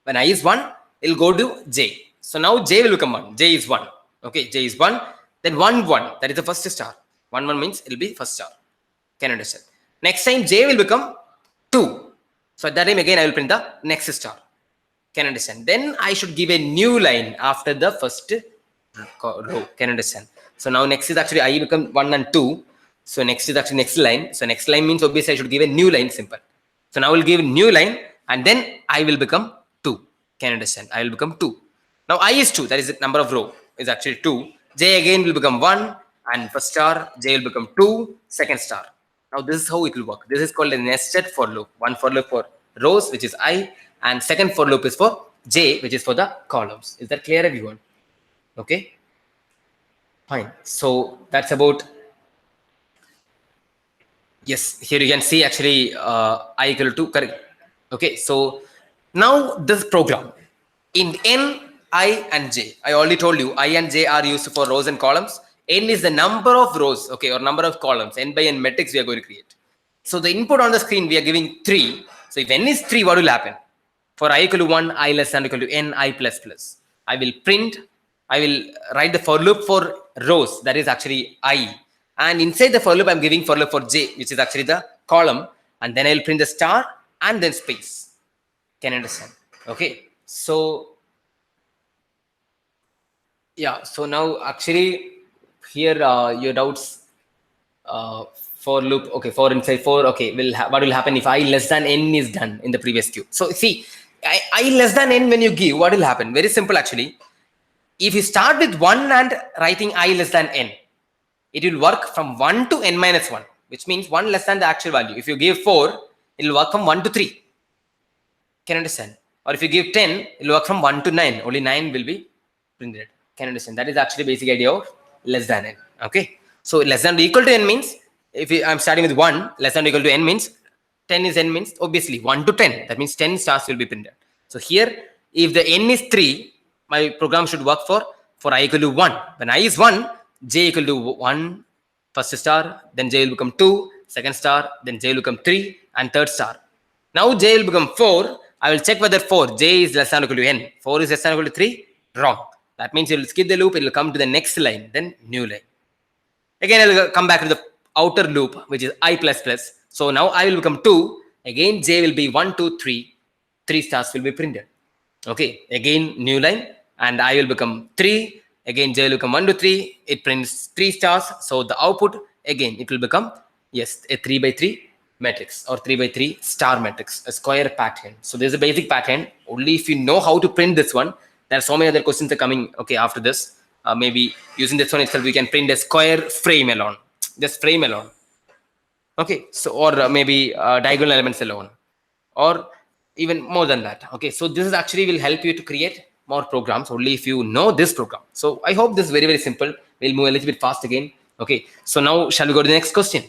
When I is 1, it'll go to J. So now J will become 1. J is 1. Okay, J is 1. Then 1 1, that is the first star. 1 1 means it will be first star. Can you understand? Next time J will become 2. So at that time again I will print the next star. Can you understand? Then I should give a new line after the first row. Can you understand? So now next is actually I become 1 and 2. So next is actually next line. So next line means obviously I should give a new line, simple. So now I will give a new line and then I will become 2. Can you understand? I will become 2. Now I is 2, that is the number of row is actually 2. J again will become 1, and first star, J will become 2, second star. Now this is how it will work. This is called a nested for loop. One for loop for rows, which is I, and second for loop is for J, which is for the columns. Is that clear, everyone? Okay, fine. So that's about, yes, here you can see actually I equal to, correct. Okay, so now this program in N, I and J. I already told you I and J are used for rows and columns. N is the number of rows, okay, or number of columns. N by N matrix we are going to create. So the input on the screen we are giving 3. So if N is 3, what will happen? For I equal to 1, I less than or equal to N, I plus plus. I will write the for loop for rows, that is actually I. And inside the for loop, I'm giving for loop for J, which is actually the column. And then I'll print the star and then space. Can you understand? Okay. So yeah, so now actually here your doubts for loop, okay, for inside 4, okay, what will happen if I less than N is done in the previous queue? So see, I less than N when you give, what will happen? Very simple actually. If you start with 1 and writing I less than N, it will work from 1 to N minus 1, which means 1 less than the actual value. If you give 4, it will work from 1 to 3. Can you understand? Or if you give 10, it will work from 1 to 9. Only 9 will be printed. Can you understand? That is actually basic idea of less than N. Okay. So less than or equal to n means, if I'm starting with 1, less than or equal to n means 10 is n means obviously 1 to 10. That means 10 stars will be printed. So here, if the n is 3, my program should work for I equal to 1. When I is 1, j equal to 1, first star, then j will become 2, second star, then j will become 3, and third star. Now j will become 4. I will check whether 4, j is less than or equal to n. 4 is less than or equal to 3, wrong. That means you will skip the loop, it will come to the next line, then new line. Again, I will come back to the outer loop, which is I plus plus. So now I will become 2. Again, j will be 1, 2, 3. 3 stars will be printed. Okay, again, new line. And I will become 3. Again, j will become 1 to 3. It prints 3 stars. So the output, again, it will become, yes, a 3 by 3 matrix or 3 by 3 star matrix, a square pattern. So there's a basic pattern. Only if you know how to print this one, there are so many other questions are coming, okay, after this. Maybe using this one itself, we can print a square frame alone, just frame alone. Okay, so or maybe diagonal elements alone, or even more than that. Okay, so this is actually will help you to create more programs only if you know this program. So I hope this is very, very simple. We'll move a little bit fast again. Okay, so now shall we go to the next question?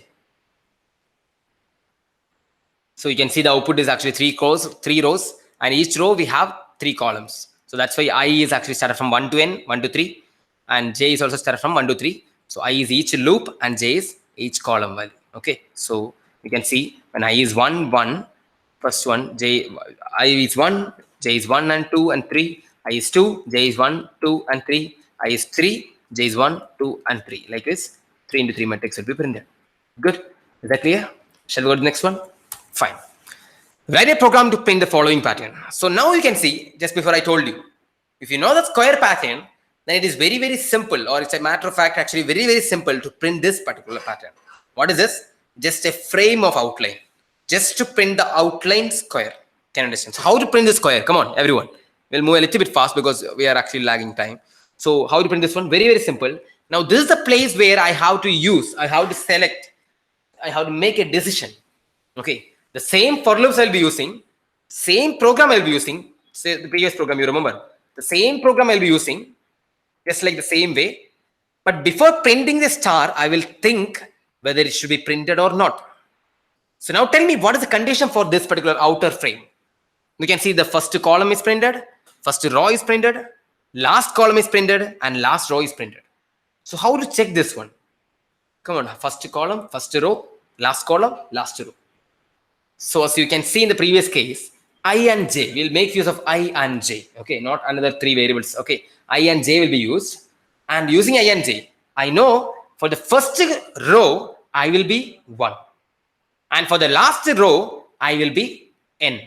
So you can see the output is actually three rows, and each row we have 3 columns. So that's why I is actually started from 1 to n, 1 to 3, and j is also started from 1 to 3. So I is each loop and j is each column value. Okay, so you can see when I is 1, 1, first one, I is 1, j is 1 and 2 and 3, I is 2, j is 1, 2 and 3, I is 3, j is 1, 2 and 3. Like this, 3 into 3 matrix will be printed. Good. Is that clear? Shall we go to the next one? Fine. Write a program to print the following pattern. So now you can see, just before I told you, if you know the square pattern, then it is very, very simple, or it's a matter of fact, actually very, very simple to print this particular pattern. What is this? Just a frame of outline. Just to print the outline square. Can you understand? So how to print the square? Come on, everyone. We'll move a little bit fast because we are actually lagging time. So how to print this one? Very, very simple. Now this is the place where I have to use, I have to select, I have to make a decision. Okay. The same for loops I'll be using, same program I'll be using, say the previous program you remember, the same program I'll be using, just like the same way. But before printing the star, I will think whether it should be printed or not. So now tell me what is the condition for this particular outer frame. We can see the first column is printed, first row is printed, last column is printed, and last row is printed. So how to check this one? Come on, first column, first row, last column, last row. So as you can see in the previous case, I and j, we'll make use of I and j, okay, not another 3 variables, okay. I and j will be used, and using I and j, I know for the first row, I will be 1, and for the last row, I will be n.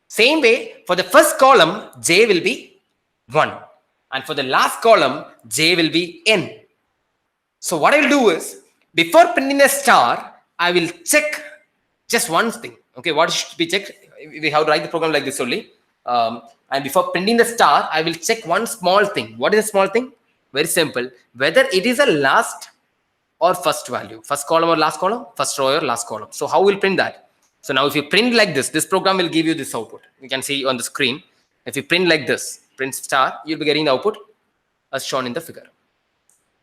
Same way, for the first column, j will be 1, and for the last column, j will be n. So what I will do is, before printing a star, I will check just one thing. Okay, what should be checked? We have to write the program like this only. And before printing the star, I will check one small thing. What is a small thing? Very simple. Whether it is a last or first value. First column or last column? First row or last column. So how will print that? So now if you print like this program will give you this output. You can see on the screen. If you print like this, print star, you'll be getting the output as shown in the figure.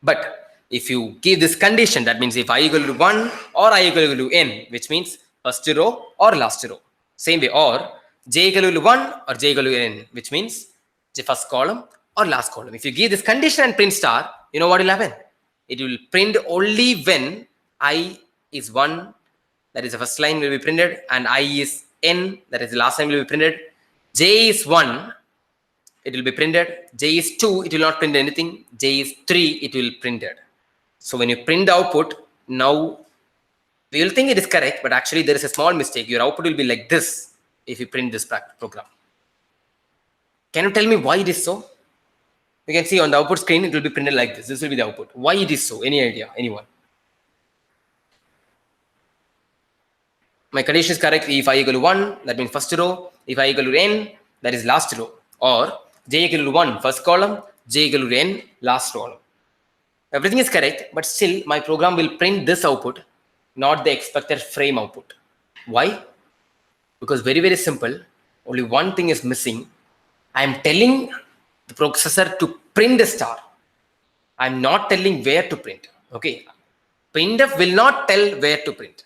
But if you give this condition, that means if I equal to 1 or I equal to n, which means first row or last row. Same way, or j equal to 1 or j equal to n, which means j first column or last column. If you give this condition and print star, you know what will happen? It will print only when I is 1, that is the first line will be printed, and I is n, that is the last line will be printed. J is 1, it will be printed. J is 2, it will not print anything. J is 3, it will printed. So when you print the output, now we will think it is correct, but actually there is a small mistake. Your output will be like this if you print this program. Can you tell me why it is so? You can see on the output screen, it will be printed like this. This will be the output. Why it is so? Any idea? Anyone? My condition is correct. If I equal to 1, that means first row. If I equal to n, that is last row. Or j equal to 1, first column. J equal to n, last column. Everything is correct, but still my program will print this output, not the expected frame output. Why? Because very, very simple. Only one thing is missing. I am telling the processor to print a star. I am not telling where to print. Okay, printf will not tell where to print.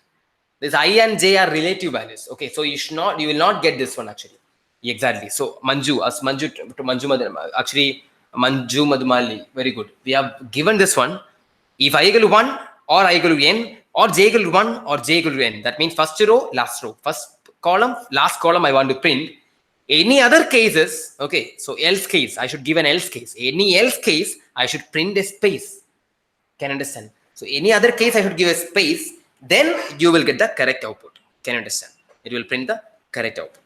This I and j are relative values. Okay, so you will not get this one actually. Exactly. So Manju, as Manju to actually Manju Madhumali, very good. We have given this one. If I equal to 1 or I equal to n or j equal to 1 or j equal to n, that means first row, last row, first column, last column I want to print. Any other cases, okay, so else case, I should give an else case. Any else case, I should print a space. Can understand? So any other case, I should give a space, then you will get the correct output. Can understand? It will print the correct output.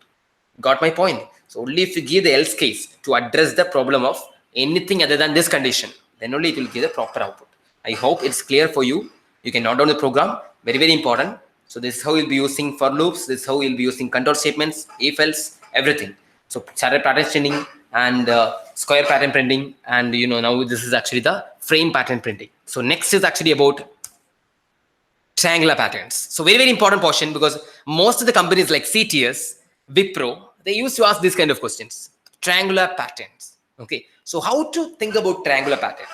Got my point? So only if you give the else case to address the problem of anything other than this condition, then only it will give the proper output. I hope it's clear for you. You can note down the program. Very, very important. So this is how you'll be using for loops. This is how you'll be using control statements, if else, everything. So standard pattern printing and square pattern printing, and now this is actually the frame pattern printing. So next is actually about triangular patterns. So very, very important portion, because most of the companies like CTS, Wipro, they used to ask these kind of questions. Triangular patterns. Okay. So how to think about triangular pattern?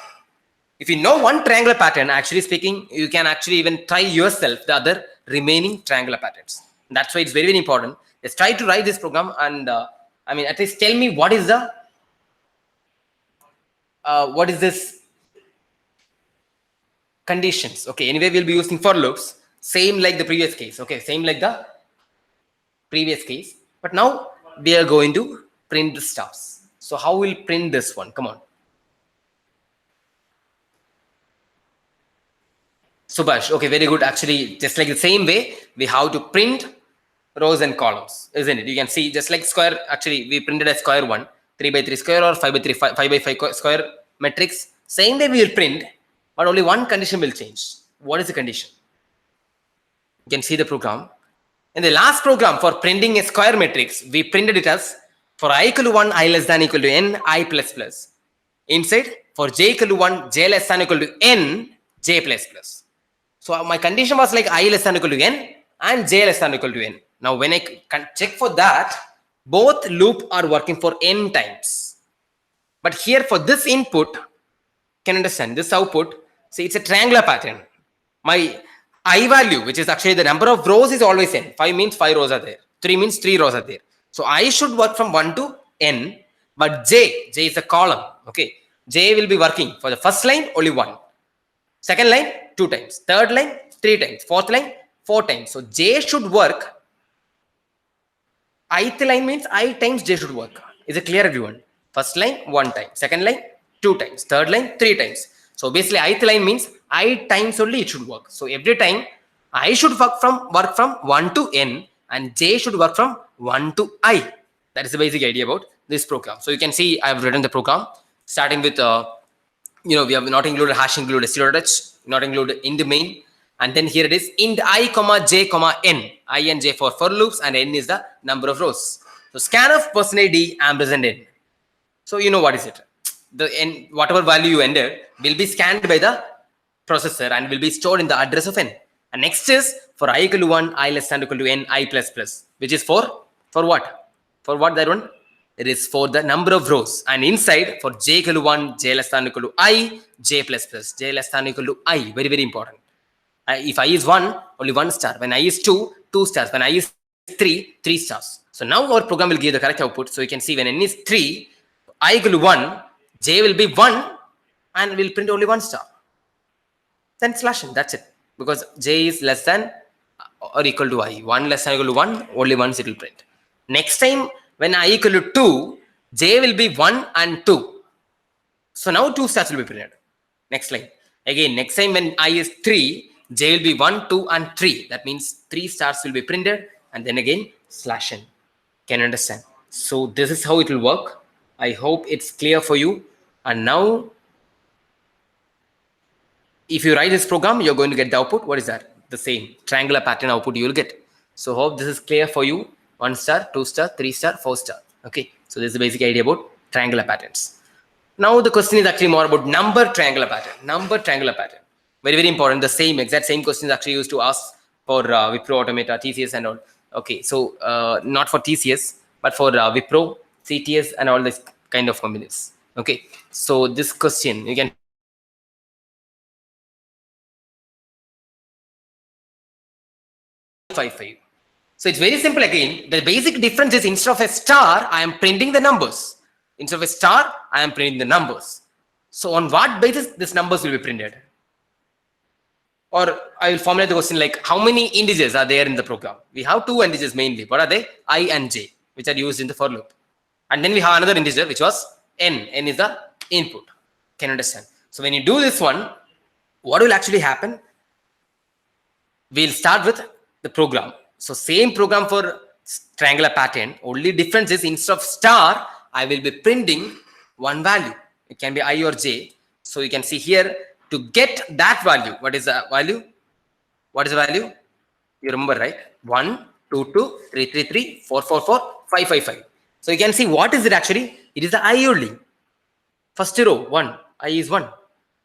If you know one triangular pattern, actually speaking, you can actually even try yourself the other remaining triangular patterns. That's why it's very, very important. Let's try to write this program, and at least tell me what is this conditions. Okay, anyway, we'll be using for loops, same like the previous case. Okay, same like the previous case, but now we are going to print the stars. So how we'll print this one? Come on. Subhash, okay, very good. Actually, just like the same way, we have to print rows and columns, isn't it? You can see just like square, actually, we printed a square one, 3 by 3 square or 5 by 3, 5 by 5 square matrix. Same way we will print, but only one condition will change. What is the condition? You can see the program. In the last program for printing a square matrix, we printed it as for I equal to 1, I less than equal to n, I plus plus. Inside, for j equal to 1, j less than equal to n, j plus plus. So my condition was like I less than equal to n and j less than equal to n. Now when I can check for that, both loop are working for n times. But here for this input, can understand this output, see it's a triangular pattern. My I value, which is actually the number of rows, is always n. 5 means 5 rows are there. 3 means 3 rows are there. So I should work from 1 to n, but j is a column. Okay, j will be working for the first line only 1, second line 2 times, third line 3 times, fourth line 4 times. So j should work. Ith line means I times j should work. Is it clear, everyone? First line 1 time, second line 2 times, third line 3 times. So basically ith line means I times only it should work. So every time I should work from 1 to n, and j should work from 1 to I. That is the basic idea about this program. So you can see I have written the program starting with we have not included hash, included std.h, not included int main, and then here it is int I comma j comma n. I and j for loops, and n is the number of rows. So scanf %d ampersand n. So you know what is it? The n, whatever value you entered will be scanned by the processor and will be stored in the address of n. And next is for I equal to 1, I less than equal to n, I plus plus, which is for what? For what, that one? It is for the number of rows. And inside for j equal to 1, j less than equal to I, j plus plus, j less than equal to I. Very, very important. If I is 1, only 1 star. When I is 2, 2 stars. When I is 3, 3 stars. So now our program will give the correct output. So you can see when n is 3, I equal to 1, j will be 1, and will print only 1 star. Then slash n, that's it. Because j is less than or equal to I. 1 less than or equal to 1, only once it will print. Next time when I equal to 2, j will be 1 and 2. So now 2 stars will be printed. Next line. Again, next time when I is 3, j will be 1, 2 and 3. That means 3 stars will be printed, and then again slash n. Can you understand? So this is how it will work. I hope it's clear for you. And now if you write this program, you're going to get the output. What is that? The same triangular pattern output you will get. So hope this is clear for you. 1 star, 2 star, 3 star, 4 star. Okay. So this is the basic idea about triangular patterns. Now the question is actually more about number triangular pattern. Number triangular pattern. Very, very important. The same exact same questions actually used to ask for Wipro, Automata, TCS and all. Okay. So not for TCS, but for Wipro, CTS and all this kind of companies. Okay. So this question you can 155. So it's very simple again. The basic difference is instead of a star, I am printing the numbers. Instead of a star, I am printing the numbers. So on what basis these numbers will be printed? Or I will formulate the question like, how many integers are there in the program? We have two integers mainly. What are they? I and j, which are used in the for loop. And then we have another integer, which was n. N is the input. Can you understand? So when you do this one, what will actually happen? We'll start with the program. So same program for triangular pattern. Only difference is instead of star, I will be printing one value. It can be I or j. So you can see here, to get that value, what is the value? What is the value? You remember, right? 1, 2, 2, 3, 3, 3, 4, 4, 4, 5, 5, 5. So you can see what is it actually? It is the I only. First row, 1, I is 1.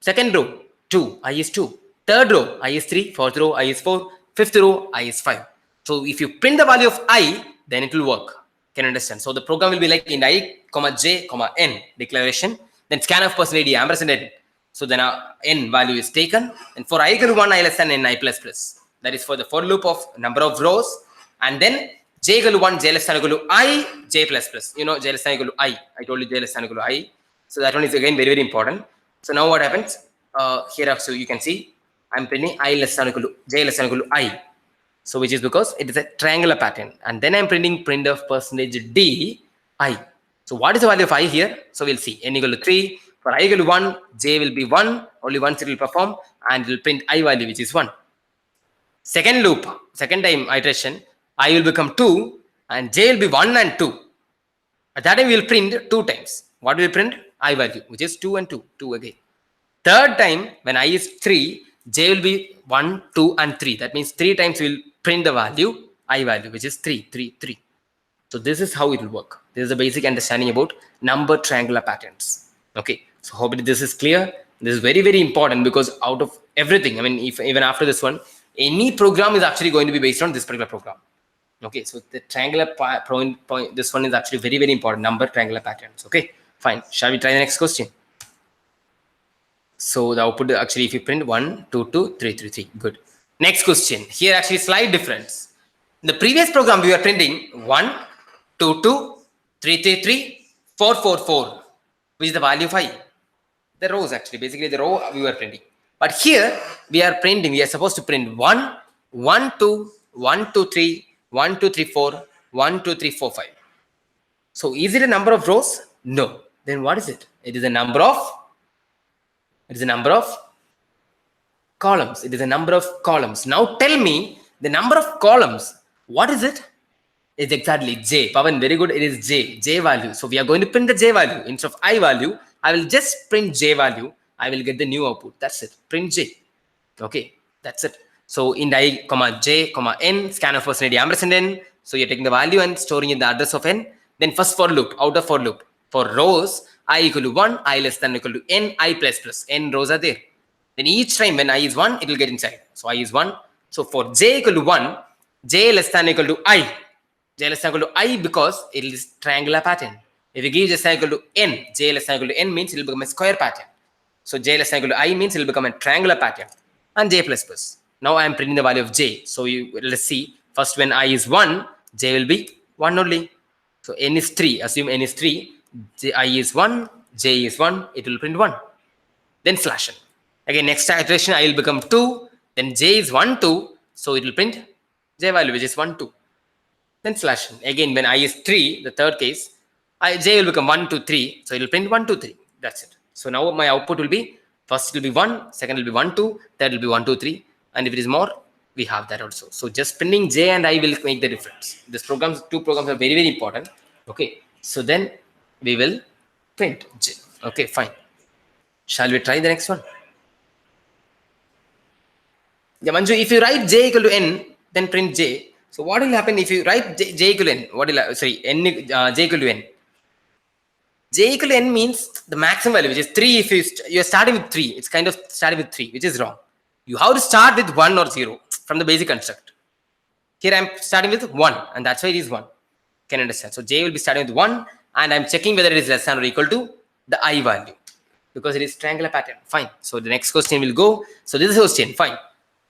Second row, 2, I is 2. Third row, I is 3. Fourth row, I is 4. Fifth row, I is 5. So if you print the value of I, then it will work. Can you understand? So the program will be like in I, j, n declaration. Then scanf percentage ampersand n. So then n value is taken. And for I equal to 1, I less than n I plus plus. That is for the for loop of number of rows. And then j equal to 1, j less than equal to I, j plus plus. You know, j less than equal to I. I told you j less than equal to I. So that one is again very, very important. So now what happens? Here also you can see I'm printing I less than equal to j less than equal to I. So which is because it is a triangular pattern. And then I'm printing printf percentage d I. So what is the value of I here? So we'll see n equal to 3. For I equal to 1, j will be 1. Only once it will perform and it will print I value which is 1. Second loop, second time iteration, I will become 2 and j will be 1 and 2. At that time we will print 2 times. What will we print? I value which is 2 and 2. 2 again. Third time when I is 3, j will be 1, 2 and 3. That means 3 times we will print the value I value which is 3, 3, 3. So this is how it will work. This is a basic understanding about number triangular patterns. Okay. So hope this is clear. This is very, very important because out of everything, I mean, if even after this one, any program is actually going to be based on this particular program. Okay. So the triangular point, this one is actually very, very important. Number triangular patterns. Okay. Fine. Shall we try the next question? So the output actually, if you print 1, 2, 2, 3, 3, 3. Good. Next question. Here actually slight difference. In the previous program, we were printing 1, 2, 2, 3, 3, 3, 4, 4, 4, which is the value of I. The rows actually, basically the row we were printing. But here we are printing, we are supposed to print 1, 1, 2, 1, 2, 3, 1, 2, 3, 4, 1, 2, 3, 4, 5. So is it a number of rows? No. Then what is it? It is a number of columns. It is a number of columns. Now tell me the number of columns. What is it? It's exactly j. Pavan, very good. It is j value. So we are going to print the j value. Instead of I value, I will just print j value. I will get the new output. That's it. Print j. Okay, that's it. So in I, j, n, scanf percentage ampersand n. So you're taking the value and storing in the address of n. Then first for loop, outer for loop. For rows, I equal to 1, I less than equal to n, I plus plus. N rows are there. Then each time when I is 1, it will get inside. So I is 1. So for j equal to 1, j less than equal to I. J less than equal to I because it is triangular pattern. If you give j less than equal to n, j less than equal to n means it will become a square pattern. So j less than equal to I means it will become a triangular pattern. And j plus plus. Now I am printing the value of j. So let's see. First when I is 1, j will be 1 only. So n is 3. Assume n is 3. I is 1, j is 1. It will print 1. Then slash n. Again, next iteration I will become 2. Then j is 1, 2. So it will print j value which is 1, 2. Then slash n. Again, when I is 3, the third case, j will become 1, 2, 3. So it will print 1, 2, 3. That's it. So now my output will be, first it will be 1, second will be 1, 2, third will be 1, 2, 3. And if it is more, we have that also. So just printing j and I will make the difference. This programs, two programs are very, very important. Okay. So then we will print j. Okay, fine. Shall we try the next one? Yeah, Manju, if you write j equal to n, then print j. So what will happen if you write j equal to n? What will j equal to n? J equal to n means the maximum value, which is 3. If you're starting with 3, it's kind of starting with 3, which is wrong. You have to start with 1 or 0 from the basic construct. Here I'm starting with 1, and that's why it is 1. Can you understand? So j will be starting with 1, and I'm checking whether it is less than or equal to the I value because it is triangular pattern. Fine. So the next question will go. So this is the question. Fine.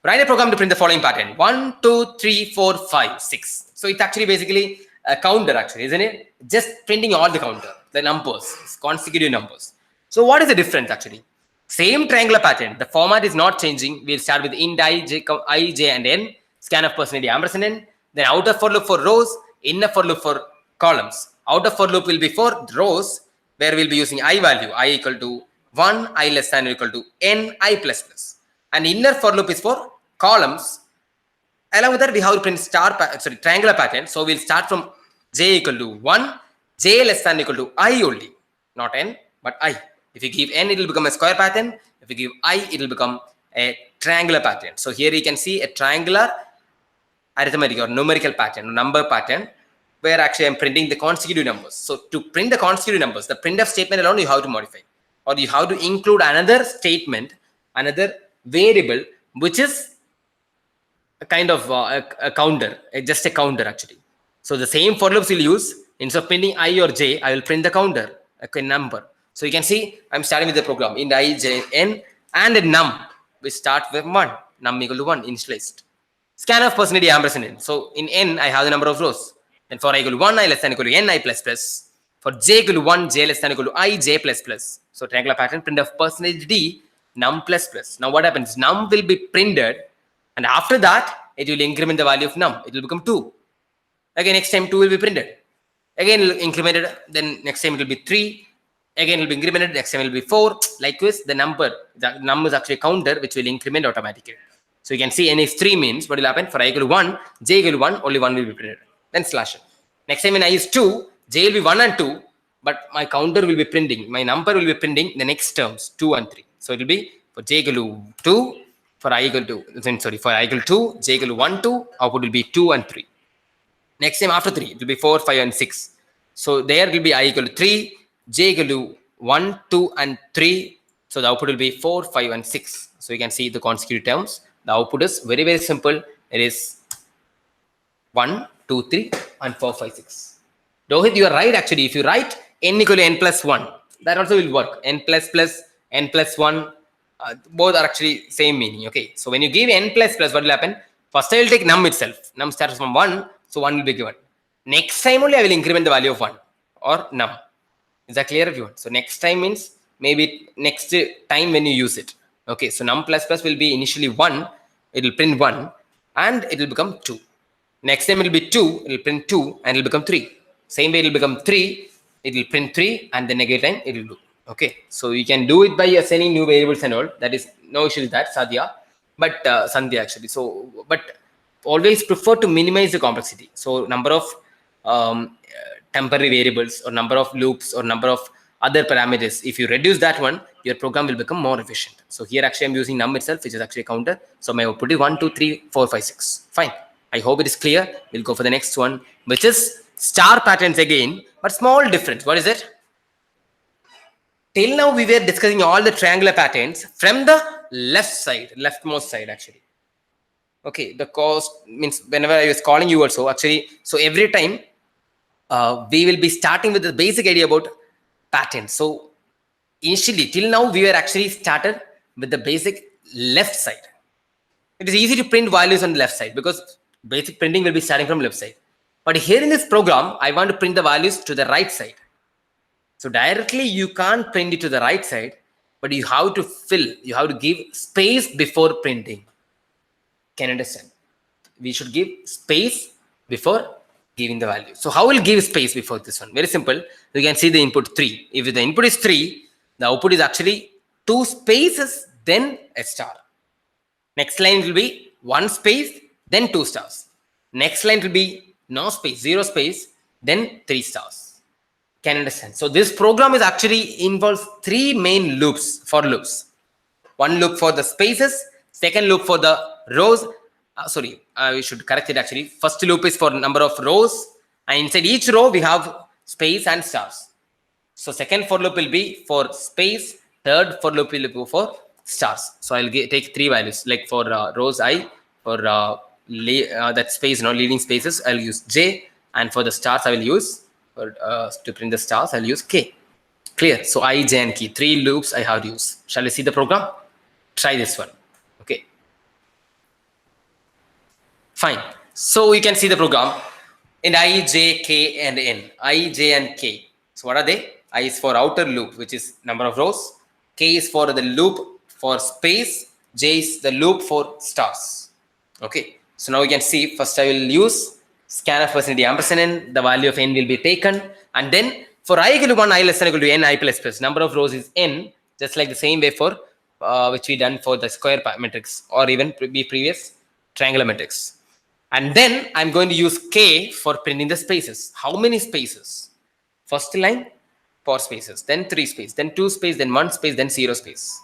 Write a program to print the following pattern: 1, 2, 3, 4, 5, 6. So it's actually basically a counter, actually, isn't it? Just printing all the counter, the numbers, consecutive numbers. So what is the difference actually? Same triangular pattern. The format is not changing. We'll start with int I, j, and n. Scanf personality ampersand n. Then outer for loop for rows, inner for loop for columns. Outer for loop will be for rows, where we'll be using I value, I equal to 1, I less than or equal to n, I plus plus. And inner for loop is for columns. Along with that, we have to print triangular pattern. So we'll start from j equal to 1, j less than or equal to I only, not n, but I. If you give n, it will become a square pattern. If you give I, it will become a triangular pattern. So here you can see a triangular arithmetic or numerical pattern, number pattern, where actually I'm printing the consecutive numbers. So to print the consecutive numbers, the printf statement alone you have to modify, or you have to include another statement, another variable, which is a kind of a counter, just a counter actually. So the same for loops we'll use. Instead of printing I or j, I will print the counter, a number. So you can see I'm starting with the program in I, j, n, and a num. We start with 1, num equal to 1 initialized. Scanf personality ampersand n. So in n, I have the number of rows. Then for I equal to 1, I less than equal to n, I plus plus. For j equal to 1, j less than equal to I, j plus plus. So triangular pattern, printf percentage d, num plus plus. Now what happens? Num will be printed, and after that, it will increment the value of num. It will become 2. Again, next time 2 will be printed. Again, it will incremented. Then next time it will be 3. Again, it will be incremented. Next time it will be 4. Likewise, the number is actually a counter which will increment automatically. So you can see n is 3 means what will happen? For I equal to 1, j equal to 1, only 1 will be printed. Then slash it. Next time when I is 2, j will be 1 and 2, but my counter will be printing. My number will be printing the next terms, 2 and 3. So it will be for j equal to 2, for I equal to, for I equal to 2, j equal to 1, 2, output will be 2 and 3. Next time after 3, it will be 4, 5, and 6. So there will be I equal to 3, j equal to 1, 2, and 3. So the output will be 4, 5, and 6. So you can see the consecutive terms. The output is very, very simple. It is 1, 2, 3, and 4, 5, 6. Rohit, you are right actually. If you write n equal to n plus 1, that also will work. N plus plus, n plus 1, both are actually same meaning. Okay. So when you give n plus plus, what will happen? First I will take num itself. Num starts from 1, so 1 will be given. Next time only I will increment the value of 1 or num. Is that clear everyone? So next time means maybe next time when you use it. Okay, so num plus plus will be initially 1, it will print 1 and it will become 2. Next time it will be 2, it will print 2 and it will become 3. Same way it will become 3, it will print 3 and the negative time it will do. Okay, so you can do it by assigning new variables and all. That is no issue with that, Sadhya. But Sandhya actually. So, but always prefer to minimize the complexity. So number of temporary variables or number of loops or number of other parameters, if you reduce that one, your program will become more efficient. So here actually I'm using num itself, which is actually a counter. So my output is 1, 2, 3, 4, 5, 6. Fine. I hope it is clear. We'll go for the next one, which is star patterns again, but small difference. What is it? Till now we were discussing all the triangular patterns from the left side, leftmost side actually. Okay, the cost means whenever I was calling you also actually, so every time we will be starting with the basic idea about patterns. So initially till now we were actually started with the basic left side. It is easy to print values on the left side because basic printing will be starting from left side. But here in this program, I want to print the values to the right side. So directly you can't print it to the right side, but you have to fill, you have to give space before printing. Can you understand? We should give space before giving the value. So how will give space before this one? Very simple. You can see the input 3. If the input is 3, the output is actually 2 spaces, then a star. Next line will be 1 space, then 2 stars. Next line will be no space, 0 space, then 3 stars. Can you understand? So this program is actually involves 3 main loops, for loops. One loop for the spaces, second loop for the rows. We should correct it actually. First loop is for number of rows, and inside each row we have space and stars. So second for loop will be for space, third for loop will be for stars. So I'll take 3 values, like for rows I, for that space, leading spaces, I'll use J, and for the stars I will use, to print the stars, I'll use K. Clear? So I, J, and K, 3 loops I have to use. Shall we see the program? Try this one. Okay. Fine. So you can see the program in I, J, K, and N. I, J, and K. So what are they? I is for outer loop, which is number of rows. K is for the loop for space. J is the loop for stars. Okay. So now you can see, first I will use scanf vicinity ampersand n. The value of n will be taken. And then for I equal to 1, I less than equal to n, I plus plus. Number of rows is n. Just like the same way for which we done for the square matrix or even previous triangular matrix. And then I'm going to use K for printing the spaces. How many spaces? First line, 4 spaces, then 3 space, then 2 space, then 1 space, then 0 space.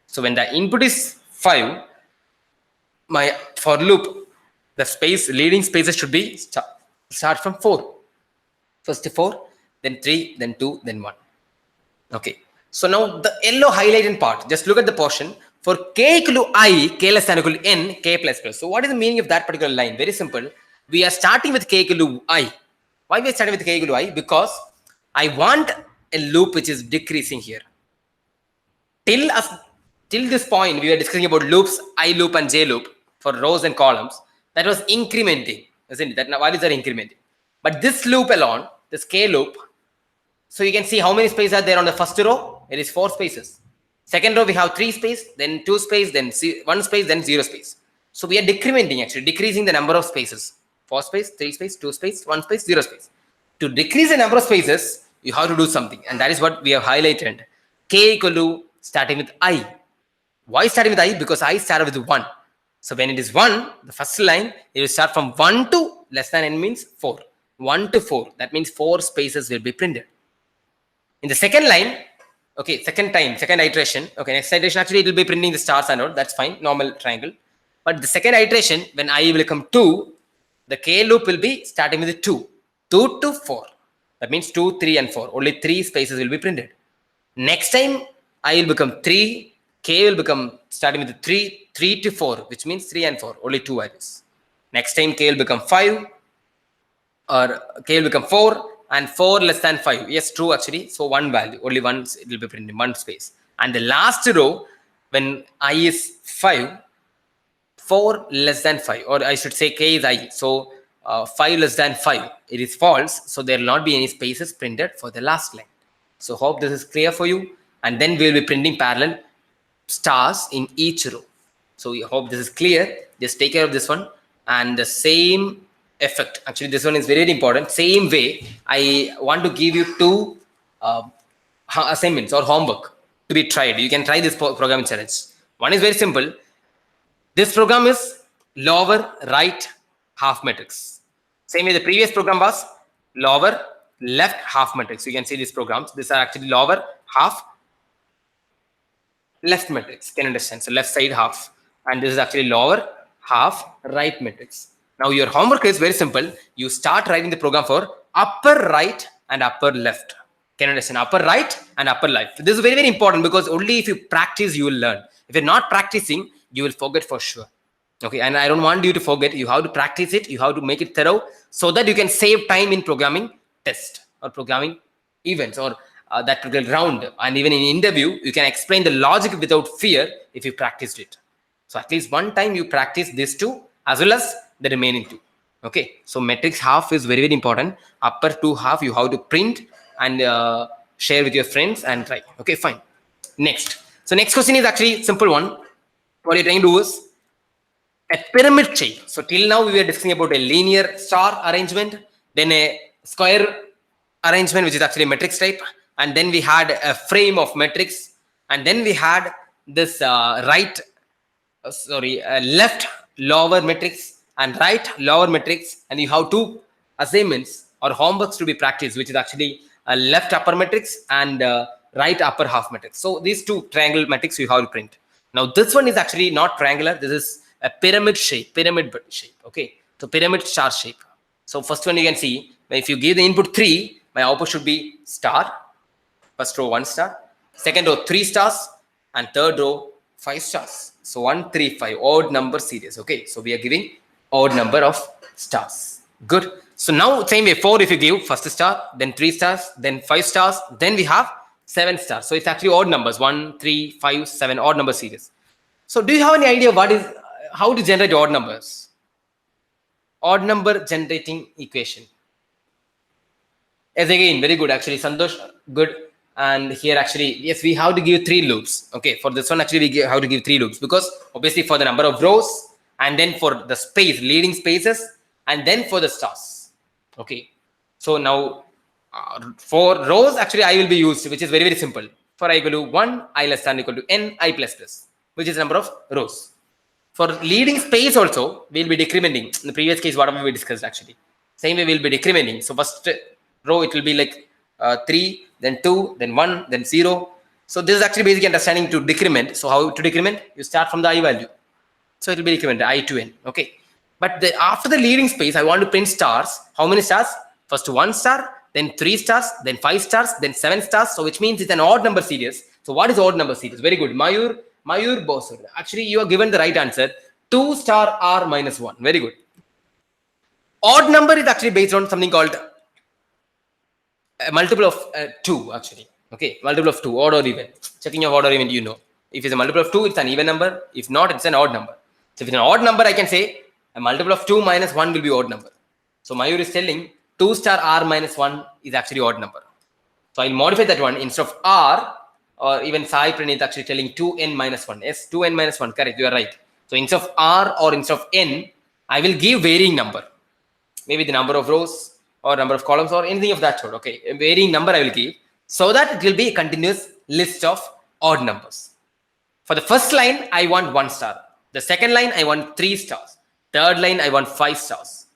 So when the input is 5, my for loop, the space leading spaces should be start from 4. First 4, then 3, then 2, then 1. Okay. So now the yellow highlighted part, just look at the portion. For k equal to I, k less than or equal to n, k plus plus. So what is the meaning of that particular line? Very simple. We are starting with k equal to I. Why we are starting with k equal to I? Because I want a loop which is decreasing here. Till this point, we were discussing about loops, I loop and j loop for rows and columns. That was incrementing, isn't it? That why is that incrementing? But this loop alone, this k loop, so you can see how many spaces are there on the first row. It is 4 spaces. Second row we have 3 space, then 2 space, then 1 space, then 0 space. So we are decrementing, actually decreasing the number of spaces. 4 space, 3 space, 2 space, 1 space, 0 space. To decrease the number of spaces, you have to do something, and that is what we have highlighted. K equal to starting with I. Why starting with I? Because I started with 1. So when it is 1, the first line, it will start from 1 to less than n means 4. 1 to 4. That means 4 spaces will be printed. In the second line, okay, second iteration, okay, next iteration actually it will be printing the stars and all, that's fine, normal triangle. But the second iteration, when I will become 2, the K loop will be starting with 2. 2 to 4. That means 2, 3, and 4. Only 3 spaces will be printed. Next time, I will become 3, K will become starting with 3, 3 to 4, which means 3 and 4, only 2 values. Next time, K will become 5, or K will become 4, and 4 less than 5. Yes, true actually. So one value, only once it will be printed in one space. And the last row, when I is 5, 4 less than 5, or I should say K is I. So 5 less than 5, it is false. So there will not be any spaces printed for the last line. So hope this is clear for you. And then we will be printing parallel stars in each row. So we hope this is clear. Just take care of this one. And the same effect, actually this one is very, very important. Same way, I want to give you 2 assignments or homework to be tried. You can try this programming challenge. One is very simple. This program is lower right half matrix. Same way the previous program was lower left half matrix. You can see these programs. These are actually lower half left matrix. Can you understand? So left side half, and this is actually lower half right matrix. Now your homework is very simple. You start writing the program for upper right and upper left. Can you understand? Upper right and upper left. This is very, very important, because only if you practice, you will learn. If you're not practicing, you will forget for sure. Okay, and I don't want you to forget. You have to practice it. You have to make it thorough, so that you can save time in programming test or programming events, or that particular round. And even in interview, you can explain the logic without fear if you practiced it. So at least one time you practice this 2 as well as the remaining 2. Okay, so matrix half is very, very important. Upper 2 half you have to print and share with your friends and try. Okay, fine. Next. So next question is actually simple one. What you're trying to do is a pyramid shape. So till now we were discussing about a linear star arrangement, then a square arrangement, which is actually a matrix type, and then we had a frame of matrix, and then we had this left lower matrix and right lower matrix, and you have 2 assignments or homeworks to be practiced, which is actually a left upper matrix and right upper half matrix. So these 2 triangle matrix you have to print. Now this one is actually not triangular. This is a pyramid shape. Okay, so pyramid star shape. So first one you can see, if you give the input 3, my output should be star. First row 1 star, second row 3 stars, and third row 5 stars. So 1, 3, 5 odd number series. Okay, so we are giving odd number of stars. Good. So now same way, 4 if you give first star, then 3 stars, then 5 stars, then we have 7 stars. So it's actually odd numbers, 1, 3, 5, 7 odd number series. So do you have any idea how to generate odd numbers? odd number generating equation. Yes, again, very good. Actually, Santosh, good. And here, actually, yes, we have to give 3 loops. Okay, for this one, actually, we have to give 3 loops because obviously for the number of rows and then for the space, leading spaces, and then for the stars. Okay, so now for rows, actually, I will be used, which is very, very simple. For I equal to 1, I less than equal to n, I plus plus, which is the number of rows. For leading space also, we'll be decrementing. In the previous case, whatever we discussed actually. Same way we'll be decrementing. So first row, it will be like 3, then 2, then 1, then 0. So this is actually basic understanding to decrement. So how to decrement? You start from the I value. So it will be decremented, I to n. Okay. But after the leading space, I want to print stars. How many stars? First 1 star, then 3 stars, then 5 stars, then 7 stars. So which means it's an odd number series. So what is odd number series? Very good. Mayur Bosur. Actually, you are given the right answer. 2 star r minus 1. Very good. Odd number is actually based on something called a multiple of 2 actually. Okay, multiple of 2, odd or even. Checking your odd or even, you know. If it's a multiple of 2, it's an even number. If not, it's an odd number. So if it's an odd number, I can say a multiple of 2 minus 1 will be odd number. So Mayur is telling 2 star r minus 1 is actually odd number. So I'll modify that one. Instead of r, or even Sai Pranit actually telling 2n minus 1. Yes, 2n minus 1, correct, you are right. So instead of r or instead of n, I will give varying number. Maybe the number of rows or number of columns or anything of that sort. Okay, a varying number I will give so that it will be a continuous list of odd numbers. For the first line, I want 1 star. The second line, I want 3 stars. Third line, I want 5 stars.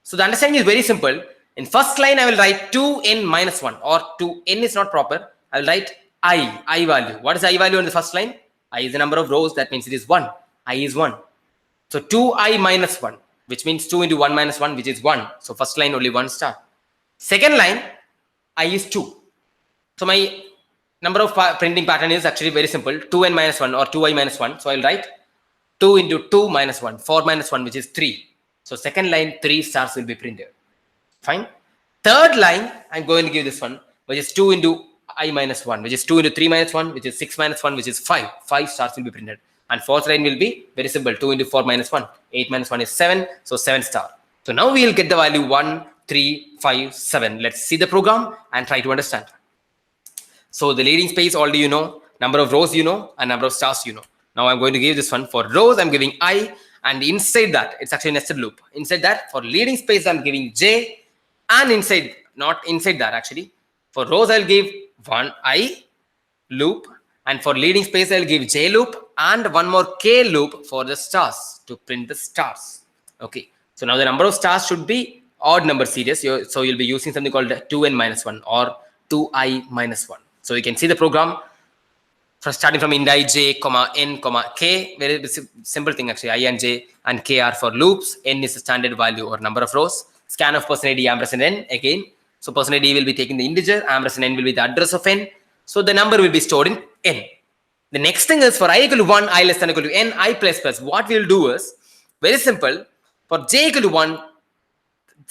So the understanding is very simple. In first line, I will write 2n minus 1 or 2n is not proper. I will write I value. What is I value on the first line? I is the number of rows. That means it is 1. I is 1. So 2i minus 1, which means 2 into 1 minus 1, which is 1. So first line only 1 star. Second line, I is 2. So my number of printing pattern is actually very simple. 2n minus 1 or 2i minus 1. So I'll write 2 into 2 minus 1, 4 minus 1, which is 3. So second line, 3 stars will be printed. Fine. Third line, I'm going to give this one, which is 2 into I minus 1, which is 2 into 3 minus 1, which is 6 minus 1, which is 5. 5 stars will be printed. And fourth line will be very simple. 2 into 4 minus 1. 8 minus 1 is 7. So 7 star. So now we will get the value 1, 3, 5, 7. Let's see the program and try to understand. So the leading space already you know. Number of rows you know. And number of stars you know. Now I'm going to give this one. For rows, I'm giving I. And inside that, it's actually a nested loop. Inside that, for leading space, I'm giving J. And inside, not inside that actually. For rows, I'll give 1 I loop. And for leading space, I'll give J loop. And one more K loop for the stars to print the stars. Okay. So now the number of stars should be odd number series. So you'll be using something called 2n minus 1 or 2i minus 1. So you can see the program. Starting from int I, j, comma, n, comma, k. Very simple thing actually. I and j and k are for loops. N is the standard value or number of rows. Scan of person ID, ampersand n again. So person ID will be taking the integer. Ampersand n will be the address of n. So the number will be stored in n. The next thing is for I equal to 1, I less than equal to n, I plus plus. What we will do is very simple. For j equal to 1,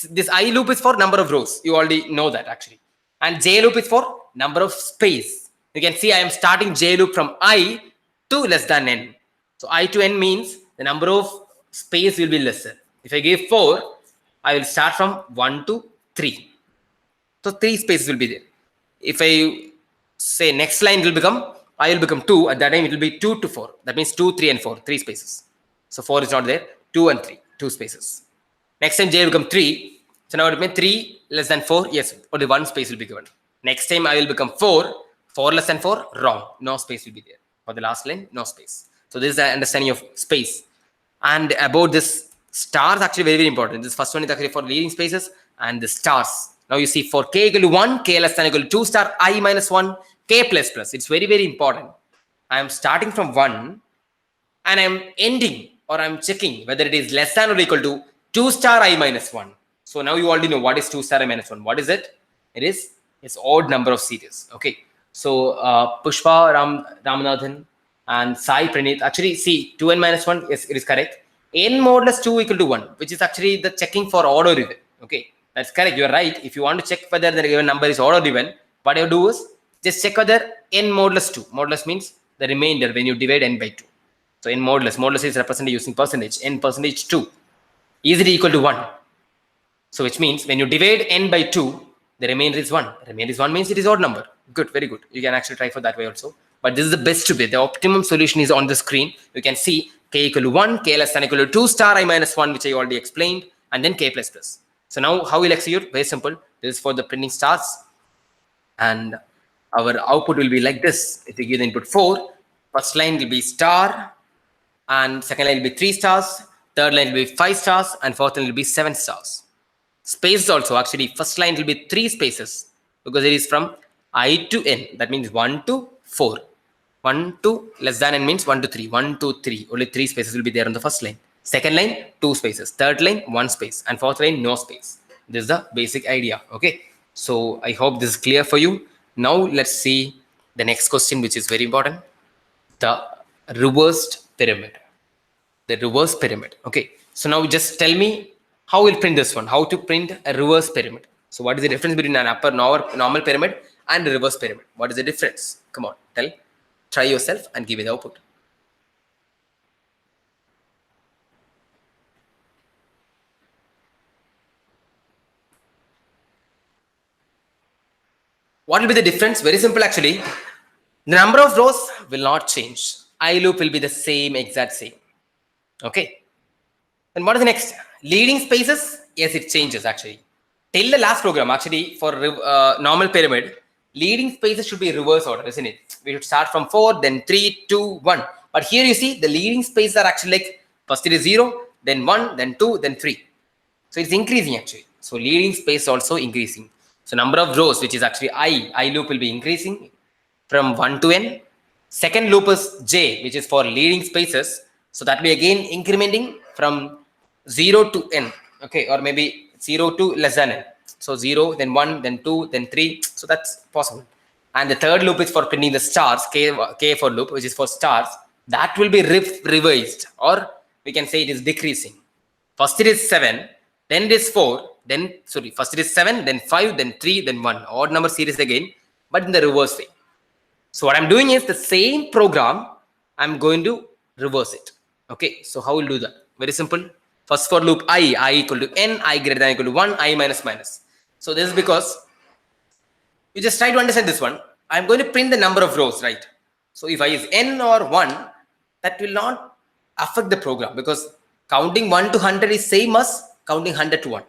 this I loop is for number of rows. You already know that actually. And j loop is for number of space. You can see I am starting j loop from I to less than n. So I to n means the number of space will be lesser. If I give 4, I will start from 1 to 3. So 3 spaces will be there. If I say next line will become, I will become 2. At that time it will be 2 to 4. That means 2, 3 and 4. 3 spaces. So 4 is not there. 2 and 3. 2 spaces. Next time j will become 3. So now it will be 3 less than 4. Yes, only 1 space will be given. Next time I will become 4. 4 less than 4, wrong. No space will be there. For the last line, no space. So this is the understanding of space. And about this stars, actually very, very important. This first one is actually for leading spaces and the stars. Now you see for k equal to 1, k less than equal to 2 star, I minus 1, k plus plus. It's very, very important. I am starting from 1 and I am ending or I am checking whether it is less than or equal to 2 star, I minus 1. So now you already know what is 2 star, I minus 1. What is it? It's odd number of series. Okay. So Pushpa Ramanathan and Sai Pranit, actually see 2n minus 1, yes, it is correct. N modulus 2 equal to 1, which is actually the checking for odd or even. Okay, that's correct. You are right. If you want to check whether the given number is odd or even, what you do is just check whether n modulus 2. Modulus means the remainder when you divide n by 2. So n modulus is represented using percentage. N percentage 2. Is it equal to 1? So which means when you divide n by 2, the remainder is 1. Remainder is 1 means it is odd number. Good, very good. You can actually try for that way also. But this is the best way. The optimum solution is on the screen. You can see k equal to 1, k less than equal to 2 star I minus 1, which I already explained, and then k plus plus. So now how we'll execute? Very simple. This is for the printing stars. And our output will be like this. If we give the input 4, first line will be star, and second line will be 3 stars, third line will be 5 stars, and fourth line will be 7 stars. Spaces also, actually, first line will be 3 spaces because it is from I to n. That means 1 to 4. 1 to less than n means 1 to 3. 1, 2, 3. Only 3 spaces will be there on the first line. Second line, 2 spaces. Third line, 1 space. And fourth line, no space. This is the basic idea. Okay. So I hope this is clear for you. Now let's see the next question, which is very important. The reversed pyramid. The reverse pyramid. Okay. So now just tell me how we'll print this one. How to print a reverse pyramid. So what is the difference between an upper normal pyramid and a reverse pyramid? What is the difference? Come on, tell. Try yourself and give me the output. What will be the difference? Very simple actually. The number of rows will not change. I loop will be the same, exact same. Okay. And what is the next? Leading spaces? Yes, it changes actually. Till the last program, actually, for normal pyramid, leading spaces should be reverse order, isn't it? We should start from 4, then 3, 2, 1. But here you see the leading spaces are actually like first it is 0, then 1, then 2, then 3. So it's increasing actually. So leading space also increasing. So number of rows, which is actually I loop will be increasing from 1 to n. Second loop is j, which is for leading spaces. So that will be again incrementing from 0 to n. Okay, or maybe 0 to less than n. So 0, then 1, then 2, then 3. So that's possible. And the third loop is for printing the stars, k for loop, which is for stars. That will be revised, or we can say it is decreasing. First it is 7, then it is 4, first it is 7, then 5, then 3, then 1. Odd number series again, but in the reverse way. So what I'm doing is the same program, I'm going to reverse it. Okay, so how we'll do that? Very simple. First for loop I equal to n, I greater than equal to 1, I minus minus. So this is because you just try to understand this one. I'm going to print the number of rows, right? So if I is n or 1, that will not affect the program because counting 1 to 100 is same as counting 100 to 1.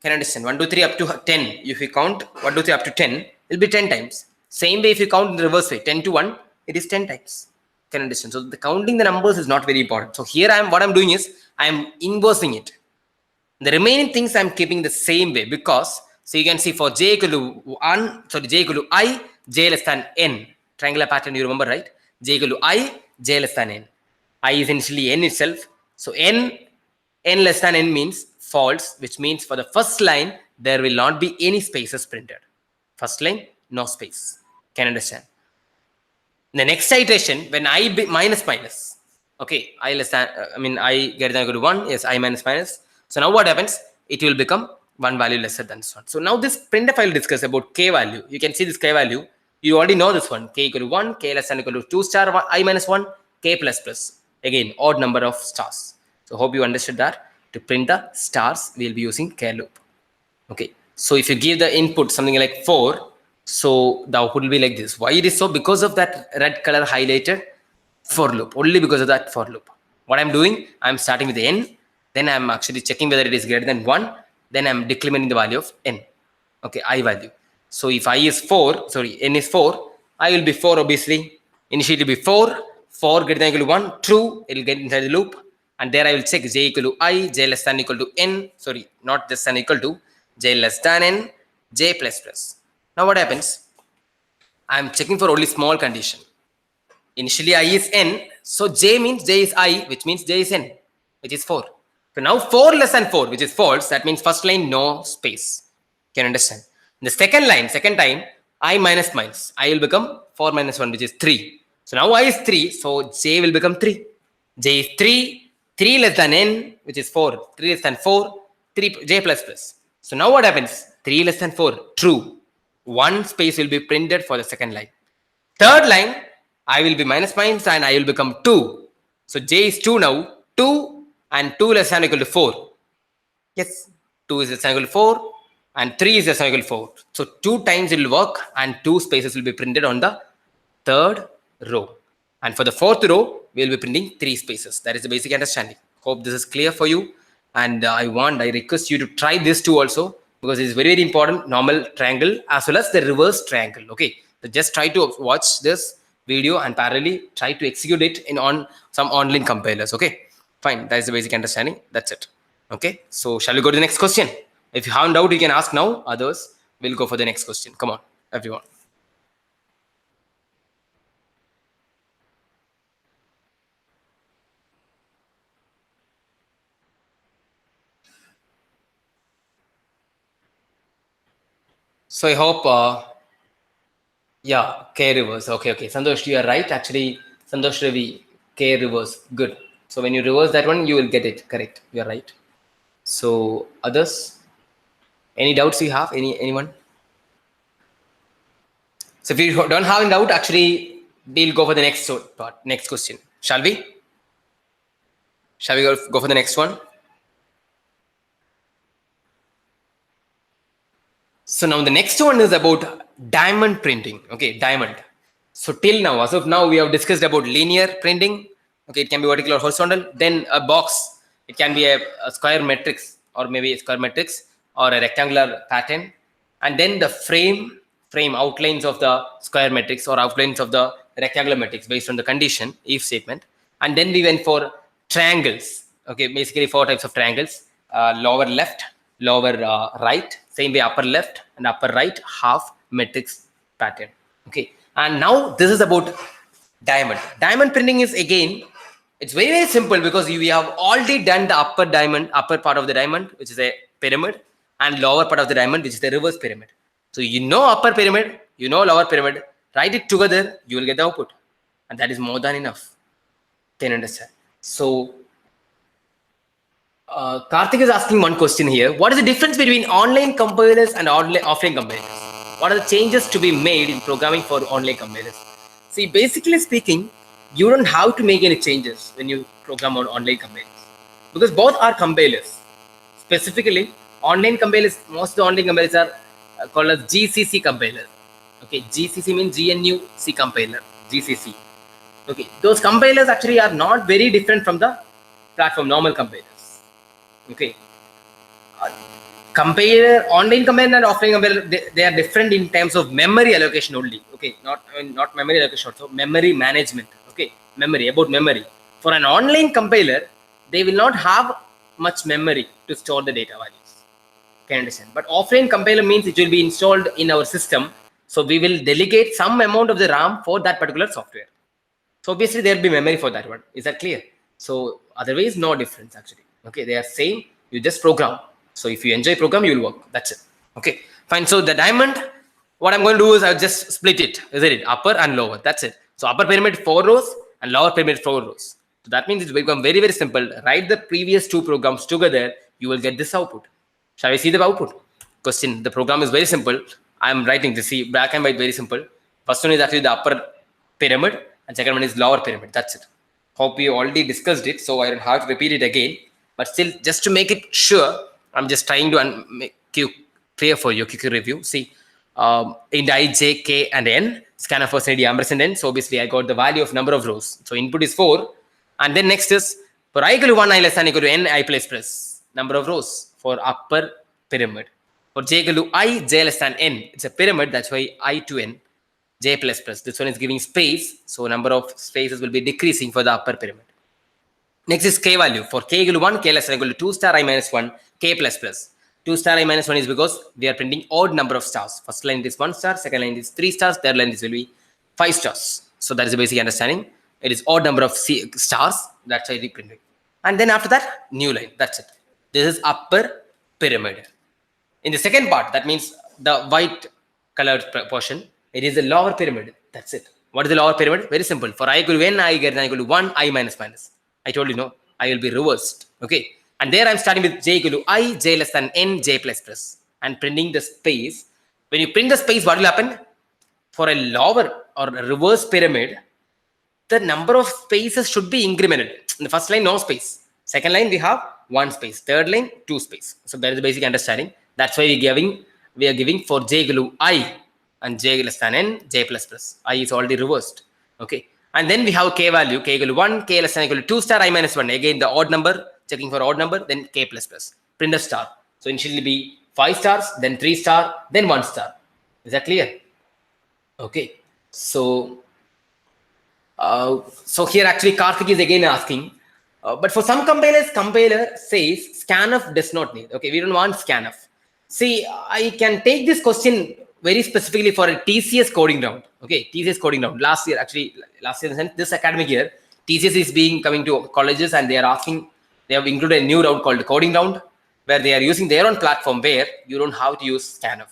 Can you understand? 1, 2, 3 up to 10. If you count 1, 2, 3 up to 10, it will be 10 times. Same way if you count in the reverse way, 10 to 1, it is 10 times. Can you understand? So the counting the numbers is not very important. So here what I'm doing is I am inversing it. The remaining things I'm keeping the same way because so you can see for j equal to j equal to I, j less than n. Triangular pattern, you remember, right? J equal to I, j less than n. I is initially n itself. So n less than n means false, which means for the first line, there will not be any spaces printed. First line, no space. Can you understand? In the next iteration, when I be minus minus, okay, I less than, I greater than equal to 1, yes, I minus minus. So now what happens? It will become one value lesser than this one. So now this printf I will discuss about k value. You can see this k value. You already know this one. K equal to 1, k less than equal to 2 star, I minus 1, k plus plus. Again, odd number of stars. So hope you understood that. To print the stars, we will be using k loop. Okay. So if you give the input something like 4, so the output will be like this. Why it is so? Because of that red color highlighted for loop. Only because of that for loop. What I'm doing, I'm starting with the n. Then I'm actually checking whether it is greater than 1. Then I'm decrementing the value of n. Okay, I value. So if I is 4, n is 4, I will be 4 obviously. Initially it will be 4. 4 greater than equal to 1, true. It will get inside the loop. And there I will check j equal to I, j less than equal to n. Not less than equal to, j less than n, j plus plus. Now what happens? I am checking for only small condition. Initially I is n, so j means j is I, which means j is n, which is 4. So now 4 less than 4, which is false, that means first line no space. Can you understand? In the second line, second time, I minus minus, I will become 4 minus 1, which is 3. So now I is 3, so j will become 3. J is 3, 3 less than n, which is 4. 3 less than 4, 3 j plus plus. So now what happens? 3 less than 4, true. 1 space will be printed for the second line. Third line, I will be minus minus and I will become 2. So j is 2 now. 2 and 2 less than or equal to 4. Yes, 2 is less than or equal to 4 and 3 is less than or equal to 4. So 2 times it will work and 2 spaces will be printed on the third row. And for the fourth row, we will be printing 3 spaces. That is the basic understanding. Hope this is clear for you. And I request you to try this too also, because it is very, very important. Normal triangle as well as the reverse triangle. Okay, so just try to watch this video and parallelly try to execute it in on some online compilers. Okay, fine. That is the basic understanding. That's it. Okay, so shall we go to the next question? If you have doubt, you can ask now. Others will go for the next question. Come on, everyone. So I hope, yeah, K reverse. Okay. Santosh, you are right. Actually, Santosh Ravi, K reverse. Good. So when you reverse that one, you will get it correct. You are right. So others, any doubts you have? Anyone? So if you don't have any doubt, actually, we'll go for the next part, next question. Shall we? Shall we go for the next one? So now the next one is about diamond printing. Okay, diamond. So till now, as of now, we have discussed about linear printing. Okay, it can be vertical or horizontal. Then a box. It can be a square matrix or maybe a square matrix or a rectangular pattern. And then the frame outlines of the square matrix or outlines of the rectangular matrix based on the condition, if statement. And then we went for triangles. Okay, basically 4 types of triangles. Lower left, lower right, same way upper left and upper right half matrix pattern. Okay, and now this is about diamond printing. Is again, it's very, very simple, because we have already done the upper part of the diamond, which is a pyramid, and lower part of the diamond, which is the reverse pyramid. So you know upper pyramid, you know lower pyramid, write it together, you will get the output, and that is more than enough. Can you understand? So Karthik is asking one question here. What is the difference between online compilers and offline compilers? What are the changes to be made in programming for online compilers? See, basically speaking, you don't have to make any changes when you program on online compilers, because both are compilers. Specifically, online compilers, most of the online compilers are called as GCC compiler. Okay, GCC means GNU C compiler, GCC. Okay, those compilers actually are not very different from the platform normal compilers. Okay, compiler, online compiler and offline compiler, they are different in terms of memory allocation only. Okay, not memory allocation, also memory management. Okay, about memory. For an online compiler, they will not have much memory to store the data values. Can you understand? But offline compiler means it will be installed in our system, so we will delegate some amount of the RAM for that particular software. So obviously there will be memory for that one. Is that clear? So otherwise, no difference actually. Okay, they are same. You just program. So if you enjoy program, you will work. That's it. Okay, fine. So the diamond, what I'm going to do is I'll just split it. Isn't it? Upper and lower. That's it. So upper pyramid 4 rows and lower pyramid 4 rows. So that means it's become very, very simple. Write the previous 2 programs together. You will get this output. Shall we see the output? Question. The program is very simple. I'm writing this. See, black and white, very simple. First one is actually the upper pyramid and second one is lower pyramid. That's it. Hope you already discussed it, so I don't have to repeat it again. But still, just to make it sure, I'm just trying to make you clear for you. Quick review. See, in I, J, K, and N, scanf first ID ampersand N. So obviously, I got the value of number of rows. So input is 4, and then next is for I equal to 1, I less than equal to N, I plus number of rows for upper pyramid. For J equal to I, J less than N, it's a pyramid. That's why I to N. J plus plus. This one is giving space, so number of spaces will be decreasing for the upper pyramid. Next is K value. For K equal to 1, K less than equal to 2 star I minus 1, K plus plus. 2 star I minus 1 is because we are printing odd number of stars. First line is 1 star, second line is 3 stars, third line is will be 5 stars. So that is the basic understanding. It is odd number of stars. That's why we printing. And then after that, new line. That's it. This is upper pyramid. In the second part, that means the white colored portion, it is the lower pyramid. That's it. What is the lower pyramid? Very simple. For I equal to n, I get n equal to 1, I minus minus. I told you, no, I will be reversed. Okay. And there I'm starting with j equal to I, j less than n, j plus plus. And printing the space. When you print the space, what will happen? For a lower or a reverse pyramid, the number of spaces should be incremented. In the first line, no space. Second line we have 1 space. Third line 2 space. So that is the basic understanding. That's why we are giving for j equal to I and j less than n, j plus plus. I is already reversed. Okay. And then we have k value, k equal to 1, k less than equal to 2 star, I minus 1. Again the odd number, checking for odd number, then k plus plus. Print a star. So initially be 5 stars, then 3 star, then 1 star. Is that clear? Okay. So here actually Karthik is again asking, but for some compilers, compiler says scanf does not need. Okay, we don't want scanf. See, I can take this question very specifically for a TCS coding round. Okay, TCS coding round. Last year, this academic year, TCS is being coming to colleges and they are asking, they have included a new round called coding round, where they are using their own platform where you don't have to use scanf.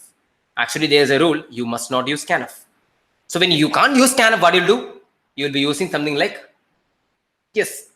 Actually, there is a rule, you must not use scanf. So when you can't use scanf, what you'll do? You'll be using something like, yes,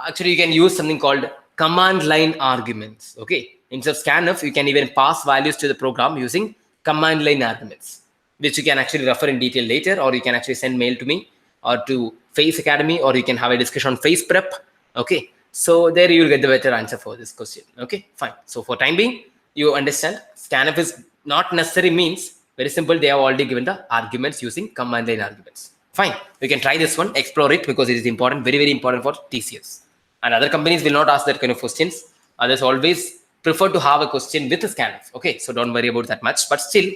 actually you can use something called command line arguments. Okay, instead of scanf, you can even pass values to the program using command line arguments, which you can actually refer in detail later, or you can actually send mail to me or to Face Academy, or you can have a discussion on Face Prep. Okay, so there you will get the better answer for this question. Okay, fine. So for time being, you understand scanf is not necessary, means very simple. They have already given the arguments using command line arguments. Fine, we can try this one, explore it, because it is important, very, very important for TCS. And other companies will not ask that kind of questions. Others always prefer to have a question with a scanf. Okay, so don't worry about that much, but still,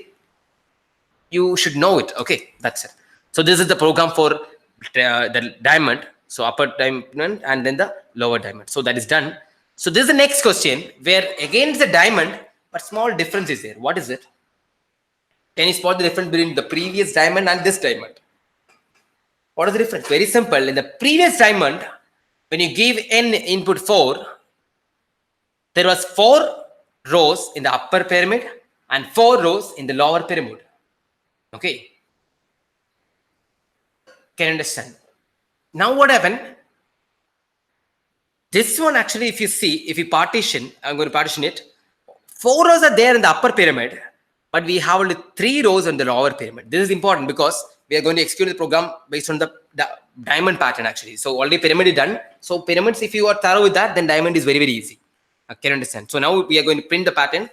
you should know it. Okay, that's it. So this is the program for the diamond. So upper diamond and then the lower diamond. So that is done. So this is the next question, where again it's a diamond, but small difference is there. What is it? Can you spot the difference between the previous diamond and this diamond? What is the difference? Very simple. In the previous diamond, when you give n input 4, there was 4 rows in the upper pyramid and 4 rows in the lower pyramid. Okay. Can you understand? Now what happened? This one actually, if you see, if you partition, I'm going to partition it. 4 rows are there in the upper pyramid, but we have only 3 rows in the lower pyramid. This is important because we are going to execute the program based on the diamond pattern actually. So already pyramid is done. So pyramids, if you are thorough with that, then diamond is very, very easy. I can understand. So now we are going to print the pattern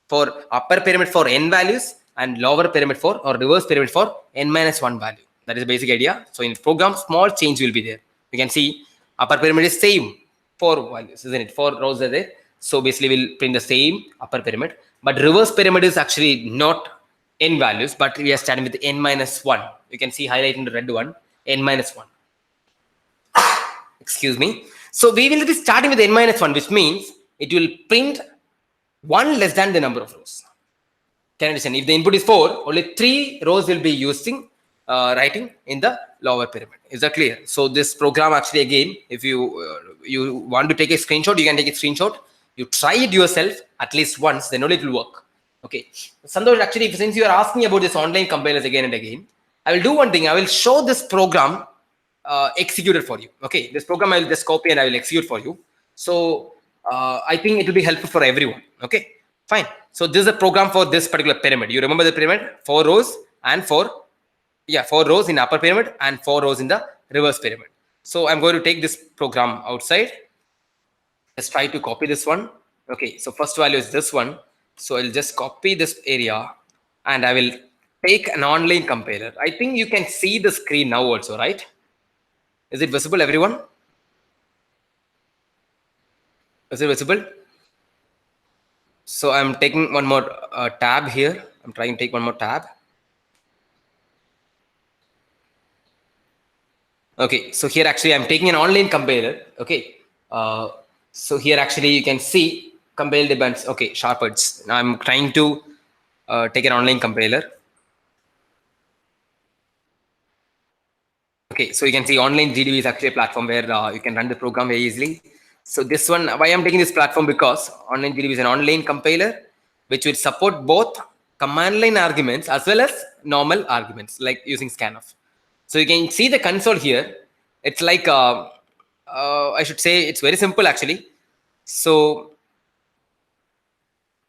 for upper pyramid for n values and lower pyramid for, or reverse pyramid for, n minus 1 value. That is the basic idea. So in program, small change will be there. You can see upper pyramid is same, 4 values, isn't it? 4 rows are there. So basically we'll print the same upper pyramid, but reverse pyramid is actually not n values, but we are starting with n minus 1. You can see highlighting the red one, n minus 1. Excuse me. So we will be starting with n minus 1, which means it will print 1 less than the number of rows. Can you understand? If the input is 4, only 3 rows will be using writing in the lower pyramid. Is that clear? So this program actually, again, if you want to take a screenshot, you can take a screenshot. You try it yourself at least once, then only it will work. Okay. Santosh, actually, since you are asking about this online compilers again and again, I will do one thing. I will show this program executed for you. Okay. This program I will just copy and I will execute for you. So I think it will be helpful for everyone. Okay. Fine. So this is a program for this particular pyramid. You remember the pyramid? 4 rows and 4 rows in upper pyramid and 4 rows in the reverse pyramid. So I'm going to take this program outside. Let's try to copy this one. Okay, so first value is this one. So I'll just copy this area and I will take an online compiler. I think you can see the screen now also, right? Is it visible, everyone? Is it visible? So I'm taking one more tab here. I'm trying to take one more tab. Okay, so here actually I'm taking an online compiler. Okay, so here actually you can see compiled events. Okay, sharpers. Now I'm trying to take an online compiler. Okay, so you can see online GDB is actually a platform where you can run the program very easily. So this one, why I'm taking this platform, because online GDB is an online compiler which will support both command line arguments as well as normal arguments, like using scanf. So you can see the console here. It's like I should say it's very simple actually. So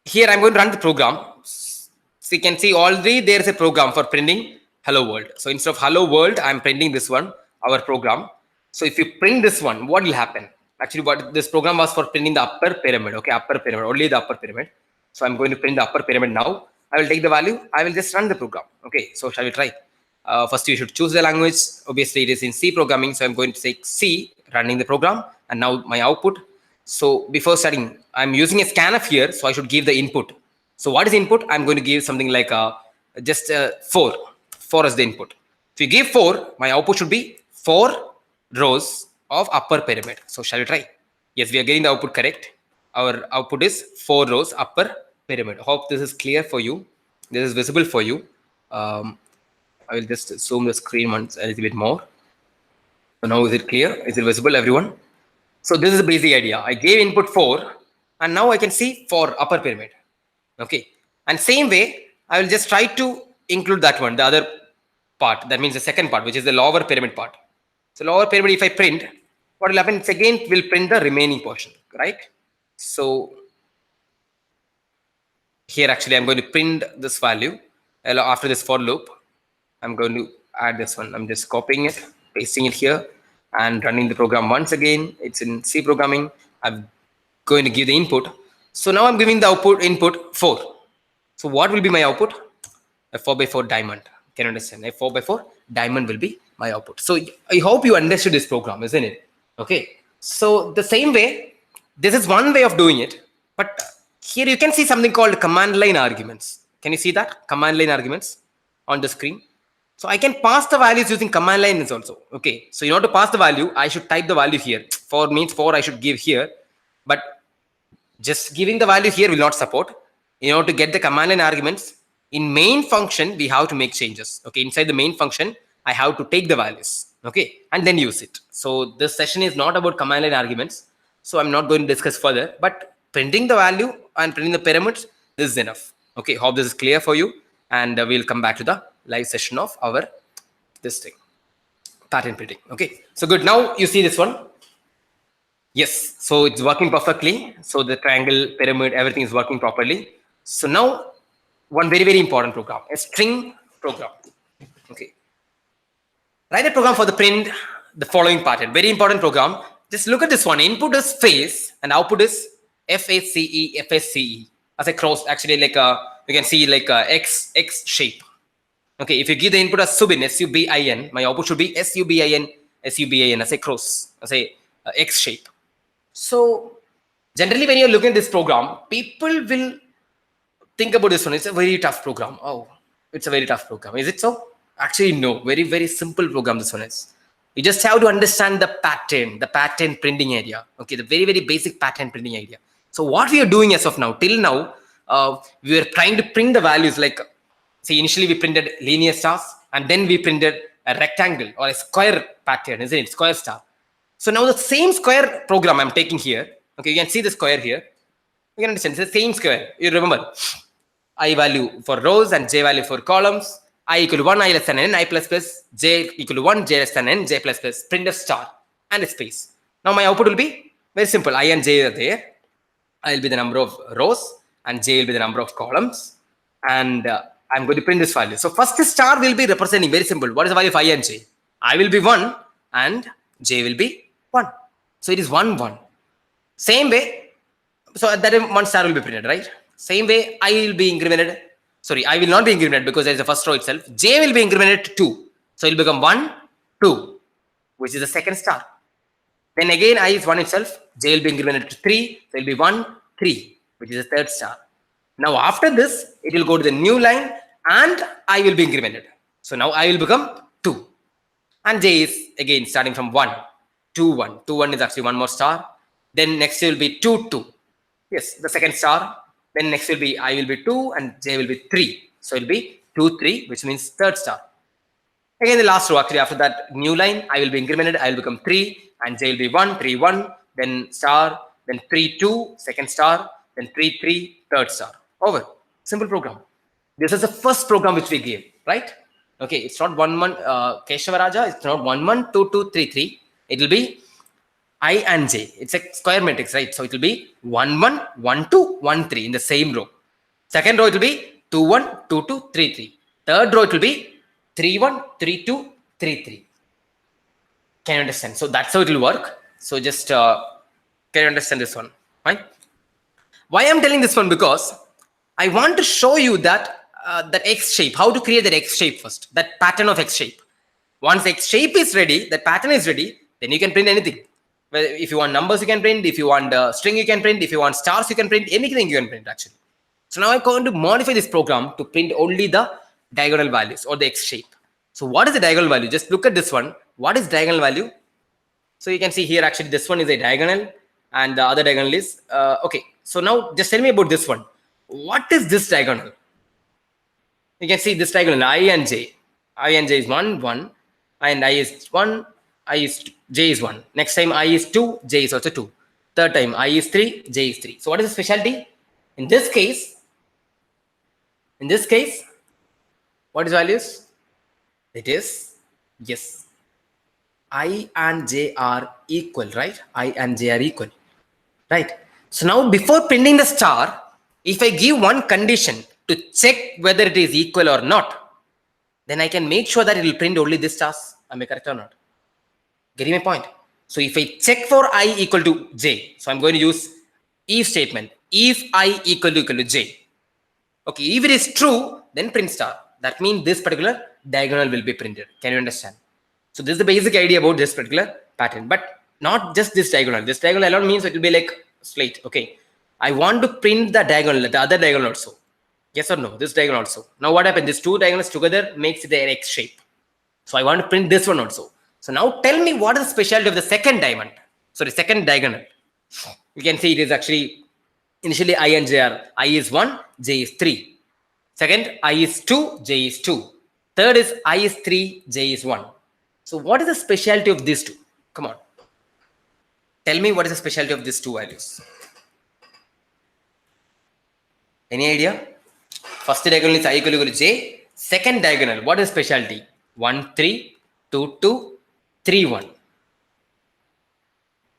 here I'm going to run the program. So you can see already there's a program for printing hello world. So instead of hello world, I'm printing this one, our program. So if you print this one, what will happen? Actually, what this program was for printing the upper pyramid. Okay, upper pyramid, only the upper pyramid. So I'm going to print the upper pyramid now. I will take the value. I will just run the program. Okay, so shall we try? First, you should choose the language. Obviously, it is in C programming. So I'm going to say C, running the program. And now my output. So before starting, I'm using a scanf here. So I should give the input. So what is input? I'm going to give something like just 4. 4 as the input. If you give 4, my output should be 4 rows of upper pyramid. So shall we try? Yes, we are getting the output correct. Our output is 4 rows upper pyramid. Hope this is clear for you. This is visible for you. I will just zoom the screen once a little bit more. So now is it clear? Is it visible, everyone? So this is the basic idea. I gave input 4 and now I can see 4 upper pyramid. Okay. And same way, I will just try to include that one, the other part. That means the second part, which is the lower pyramid part. So lower pyramid, if I print, what will happen? It's again will print the remaining portion, right? So here actually I'm going to print this value after this for loop. I'm going to add this one. I'm just copying it, pasting it here, and running the program once again. It's in C programming. I'm going to give the input. So now I'm giving the output input 4. So what will be my output? A 4x4 diamond. Can you understand? A 4x4 diamond will be my output. So I hope you understood this program, isn't it? Okay. So the same way, this is one way of doing it. But here you can see something called command line arguments. Can you see that? Command line arguments on the screen. So I can pass the values using command lines also. Okay. So in order to pass the value, I should type the value here. 4 means 4 I should give here. But just giving the value here will not support. In order to get the command line arguments, in main function, we have to make changes. Okay. Inside the main function, I have to take the values. Okay. And then use it. So this session is not about command line arguments. So I'm not going to discuss further. But printing the value and printing the pyramids, this is enough. Okay. Hope this is clear for you. And we'll come back to the live session of our this thing. Pattern printing. Okay. So good. Now you see this one. Yes. So it's working perfectly. So the triangle, pyramid, everything is working properly. So now one very, very important program, a string program. Okay. Write a program for the print the following pattern. Very important program. Just look at this one. Input is face and output is FACE, FSCE. As a cross, actually, like you can see like a X shape. Okay, if you give the input as Subin, S-U-B-I-N, my output should be S-U-B-I-N, S-U-B-I-N as a cross, as a X shape. So generally, when you're looking at this program, people will think about this one. It's a very tough program. Oh, it's a very tough program. Is it so? Actually, no. Very, very simple program this one is. You just have to understand the pattern printing idea. Okay, the very, very basic pattern printing idea. So what we are doing as of now, till now, we were trying to print the values like, see, initially we printed linear stars and then we printed a rectangle or a square pattern, isn't it? Square star. So now the same square program I'm taking here. Okay, you can see the square here. You can understand, it's the same square. You remember, I value for rows and j value for columns. I equal to 1, I less than n, I plus plus, j equal to 1, j less than n, j plus plus, print a star and a space. Now my output will be very simple. I and j are there. I will be the number of rows and j will be the number of columns. And I'm going to print this value. So first star will be representing, very simple. What is the value of I and j? I will be 1 and j will be 1. So it is 1, 1. Same way, so at that time, 1 star will be printed, right? Same way, I will be incremented. Sorry, I will not be incremented because there is the first row itself. J will be incremented to 2. So it will become 1, 2, which is the second star. Then again, I is 1 itself. J will be incremented to 3. So it will be 1, 3, which is the third star. Now after this, it will go to the new line and I will be incremented. So now I will become 2. And J is again starting from 1, 2, 1. 2, 1 is actually one more star. Then next will be 2, 2. Yes, the second star. Then next will be I will be 2 and J will be 3. So it will be 2, 3, which means third star. Again, the last row, actually, after that new line, I will be incremented. I will become 3 and J will be 1, 3, 1, then star, then 3, 2, second star, then 3, 3, third star. Over. Simple program. This is the first program which we gave, right? Okay, it's not 1, 1, Keshava Raja, it's not 1, 1, 2, 2, 3, 3. It will be I and J. It's a square matrix, right? So it will be 1, 1, 1, 2, 1, 3 in the same row. Second row, it will be 2, 1, 2, 2, 3, 3. Third row, it will be 3, 1, 3, 2, 3, 3. Can you understand? So that's how it will work. So just Can you understand this one? Fine. Why I'm telling this one? Because I want to show you that that X shape, how to create that X shape first, that pattern of X shape. Once X shape is ready, that pattern is ready, then you can print anything. Well, if you want numbers, you can print. If you want string, you can print. If you want stars, you can print. Anything you can print actually. So now I'm going to modify this program to print only the diagonal values or the X shape. So what is the diagonal value? Just look at this one. What is diagonal value? So you can see here actually this one is a diagonal and the other diagonal is okay. So now just tell me about this one. What is this diagonal? You can see this diagonal I and J. I and J is 1, 1, and I is 1, I is J is 1. Next time I is 2, J is also 2. Third time I is 3, J is 3. So what is the specialty? In this case, what is values? It is, yes, I and J are equal, right? I and J are equal, right? So now before printing the star, if I give one condition to check whether it is equal or not, then I can make sure that it will print only this stars. Am I correct or not? Getting my point? So if I check for I equal to J, so I'm going to use if statement. If I equal to J. Okay, if it is true, then print star. That means this particular diagonal will be printed. Can you understand? So this is the basic idea about this particular pattern, but not just this diagonal. This diagonal alone means it will be like slate. Okay, I want to print the diagonal, the other diagonal also. Yes or no? This diagonal also. Now what happened? These two diagonals together makes it an X shape. So I want to print this one also. So now tell me what is the specialty of the second diamond. So the second diagonal. You can see it is actually initially I and J are I is 1, J is 3. Second, I is 2, J is 2. Third is I is 3, J is 1. So what is the specialty of these two? Come on. Tell me what is the specialty of these two values. Any idea? First diagonal is I equal to J. Second diagonal, what is specialty? 1, 3, 2, 2, 3, 1.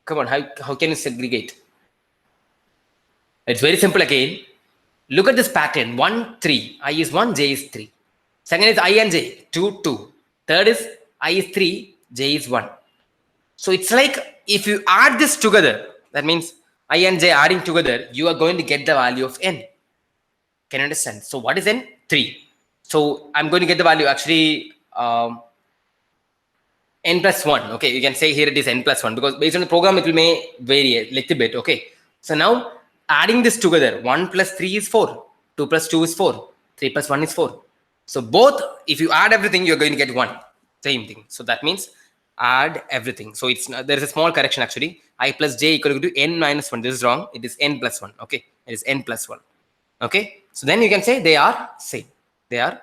Come on, how can you segregate? It's very simple again. Look at this pattern. 1, 3. I is 1, J is 3. Second is I and J. 2, 2. Third is I is 3, J is 1. So it's like if you add this together, that means I and J adding together, you are going to get the value of N. Can you understand? So what is N? 3. So I'm going to get the value actually N plus 1. Okay, you can say here it is N plus 1 because based on the program it will may vary a little bit. Okay, so now adding this together, 1 plus 3 is 4, 2 plus 2 is 4, 3 plus 1 is 4. So both, if you add everything, you're going to get 1. Same thing. So that means add everything. So it's there is a small correction actually. I plus J equal to N minus 1. This is wrong. It is N plus 1. Okay, it is N plus 1. Okay, so then you can say they are same. They are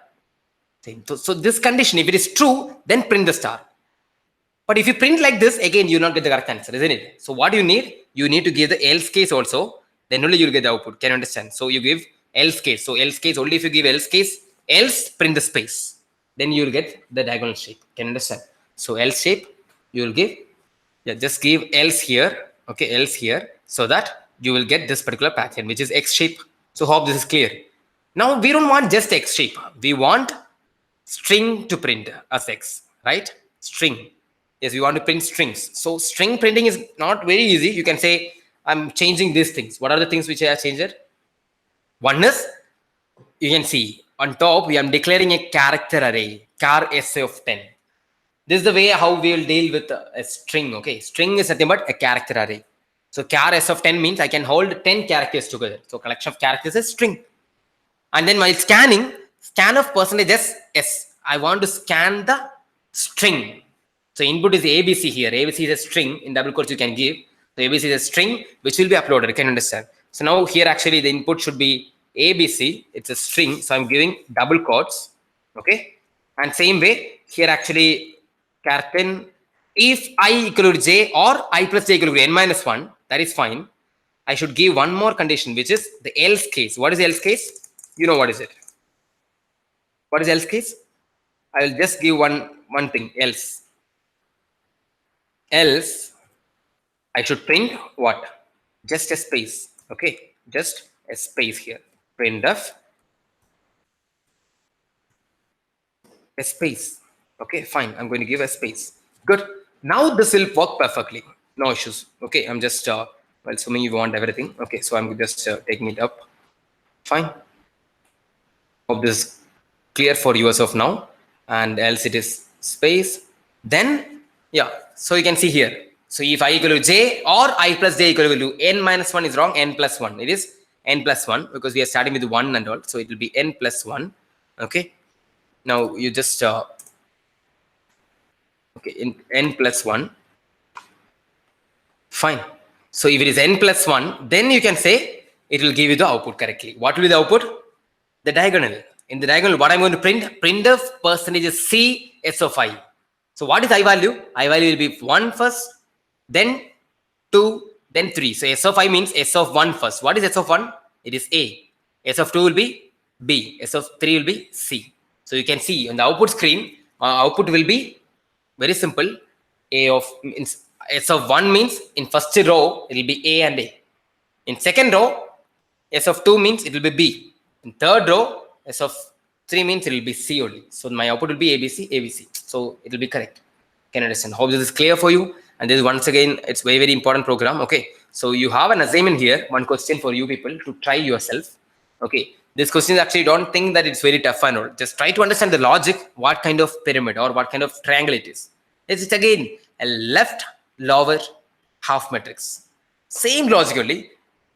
same. So this condition, if it is true, then print the star. But if you print like this, again, you will not get the correct answer, isn't it? So what you need to give the else case also, then only you'll get the output. Can you understand? So you give else case. So else case, only if you give else case, else print the space. Then you'll get the diagonal shape. Can you understand? So else shape, you'll give, yeah, just give else here, okay, else here, so that you will get this particular pattern, which is X shape. So hope this is clear. Now we don't want just X shape. We want string to print as X, right? String. Yes, we want to print strings. So string printing is not very easy. You can say, I'm changing these things. What are the things which I have changed? One is, you can see on top, we are declaring a character array, char SA of 10. This is the way how we will deal with a string. Okay, string is nothing but a character array. So char S of 10 means I can hold 10 characters together. So collection of characters is string. And then while scanning, scan of percentage S. I want to scan the string. So input is ABC here. ABC is a string. In double quotes you can give. So ABC is a string which will be uploaded. Can you understand? So now here actually the input should be ABC. It's a string. So I'm giving double quotes. Okay. And same way here actually character, if I equal to J or I plus J equal to N minus 1, that is fine. I should give one more condition, which is the else case. What is else case? You know what is it? What is else case? I will just give one thing, else. Else, I should print what? Just a space. Okay, just a space here. Print of a space. Okay, fine. I'm going to give a space. Good. Now this will work perfectly. No issues. Okay, I'm just Well, assuming you want everything. Okay, so I'm just taking it up. Fine. Hope this is clear for you as of now, and else it is space. Then, yeah, so you can see here. So if I equal to j or I plus j equal to n minus 1 is wrong, n plus 1. It is n plus 1 because we are starting with 1 and all. So it will be n plus 1. Okay. Now you just, okay, in n plus 1. Fine. So if it is n plus 1, then you can say it will give you the output correctly. What will be the output? The diagonal. In the diagonal, what I'm going to print the percentage C S of I. So what is I value? I value will be 1 first, then 2, then 3. So S of I means S of 1 first. What is S of 1? It is A. S of 2 will be B. S of 3 will be C. So you can see on the output screen, output will be very simple. A of means S of 1 means in first row it will be A and A. In second row, S of 2 means it will be B. In third row, S of 3 means it will be C only. So my output will be ABC, ABC. So it will be correct. Can you understand? Hope this is clear for you. And this once again, it's very, very important program. Okay. So you have an assignment here, one question for you people to try yourself. Okay. This question actually don't think that it's very tough and all. Just try to understand the logic, what kind of pyramid or what kind of triangle it is. It's again a left lower half matrix. Same logic only.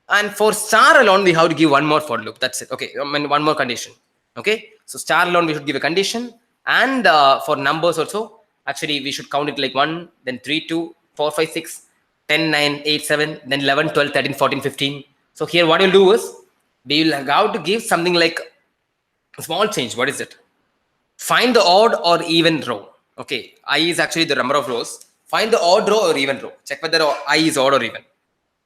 And for star alone, we have to give one more for loop. That's it. Okay, I mean, one more condition. Okay, so star alone, we should give a condition. And for numbers also, actually, we should count it like 1, then 3, 2, 4, 5, 6, 10, 9, 8, 7, then 11, 12, 13, 14, 15. So here, what you'll do is, we will have to give something like a small change. What is it? Find the odd or even row. Okay, I is actually the number of rows. Find the odd row or even row. Check whether I is odd or even.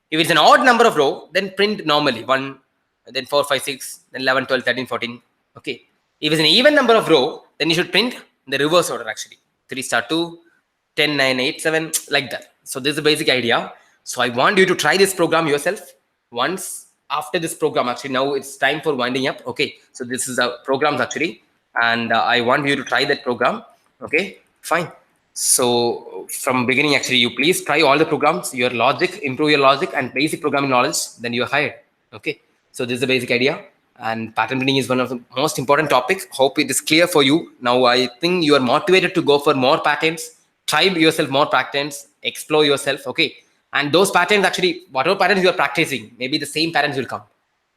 If it's an odd number of row, then print normally 1, then 4, 5, 6, then 11, 12, 13, 14. Okay. If it's an even number of row, then you should print in the reverse order actually. 3 star 2, 10, 9, 8, 7, like that. So this is the basic idea. So I want you to try this program yourself. Once after this program, actually now it's time for winding up. Okay. So this is the programs actually. And I want you to try that program. Okay. Fine. So from beginning, actually, you please try all the programs, your logic, improve your logic and basic programming knowledge, then you are hired. Okay. So this is the basic idea. And pattern printing is one of the most important topics. Hope it is clear for you. Now, I think you are motivated to go for more patterns, try yourself more patterns, explore yourself. Okay. And those patterns actually, whatever patterns you are practicing, maybe the same patterns will come.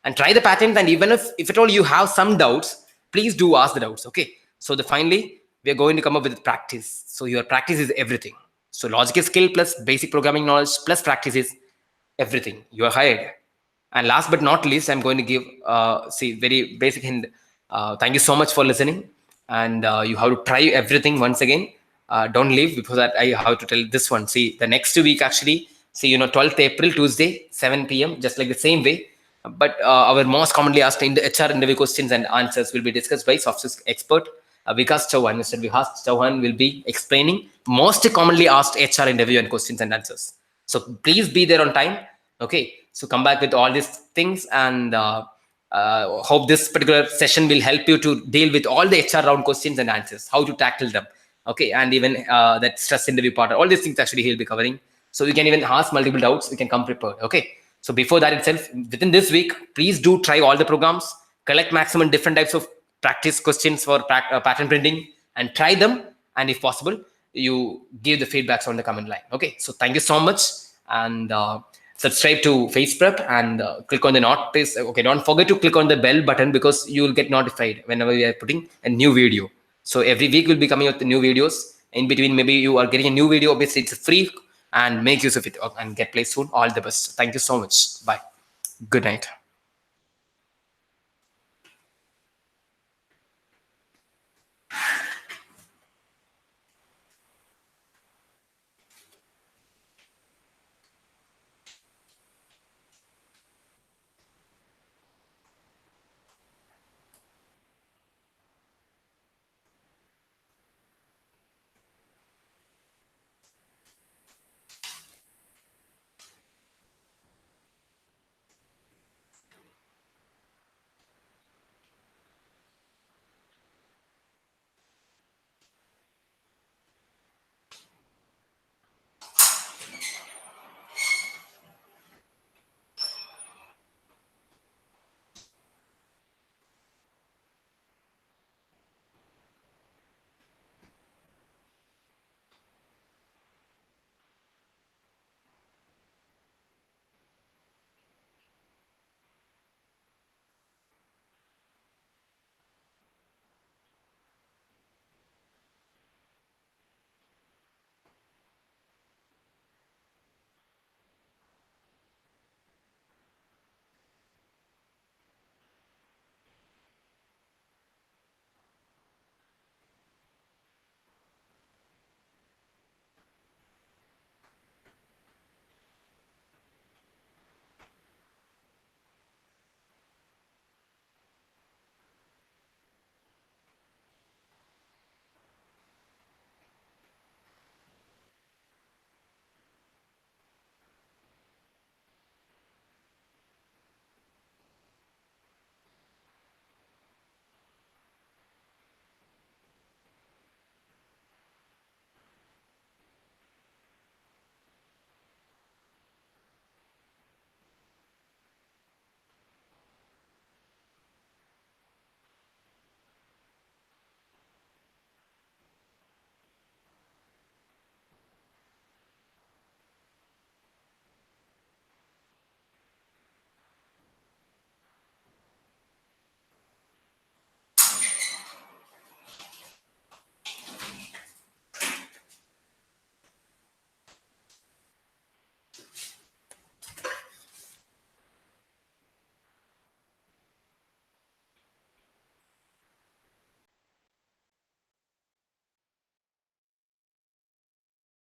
And try the patterns. And even if at all you have some doubts, please do ask the doubts. Okay. So finally, we are going to come up with practice. So your practice is everything. So logical skill plus basic programming knowledge plus practice is everything. You are hired. And last but not least, I'm going to give very basic hint. Thank you so much for listening. And you have to try everything once again. Don't leave because I have to tell this one. See, the next week actually, 12th April, Tuesday, 7 p.m., just like the same way. But our most commonly asked in the HR interview questions and answers will be discussed by soft skills expert Vikas Chauhan. Mr. Vikas Chauhan will be explaining most commonly asked HR interview and questions and answers. So please be there on time. Okay. So come back with all these things and hope this particular session will help you to deal with all the HR round questions and answers, how to tackle them. Okay. And even that stress interview part, all these things actually he'll be covering. So you can even ask multiple doubts. You can come prepared. Okay. So before that itself, within this week, please do try all the programs, collect maximum different types of practice questions for pattern printing and try them. And if possible, you give the feedbacks on the comment line. Okay. So thank you so much. And subscribe to Face Prep and click on the notice. Okay. Don't forget to click on the bell button because you will get notified whenever we are putting a new video. So every week we'll be coming out with new videos. In between, maybe you are getting a new video. Obviously, it's free and make use of it and get placed soon. All the best. Thank you so much. Bye. Good night.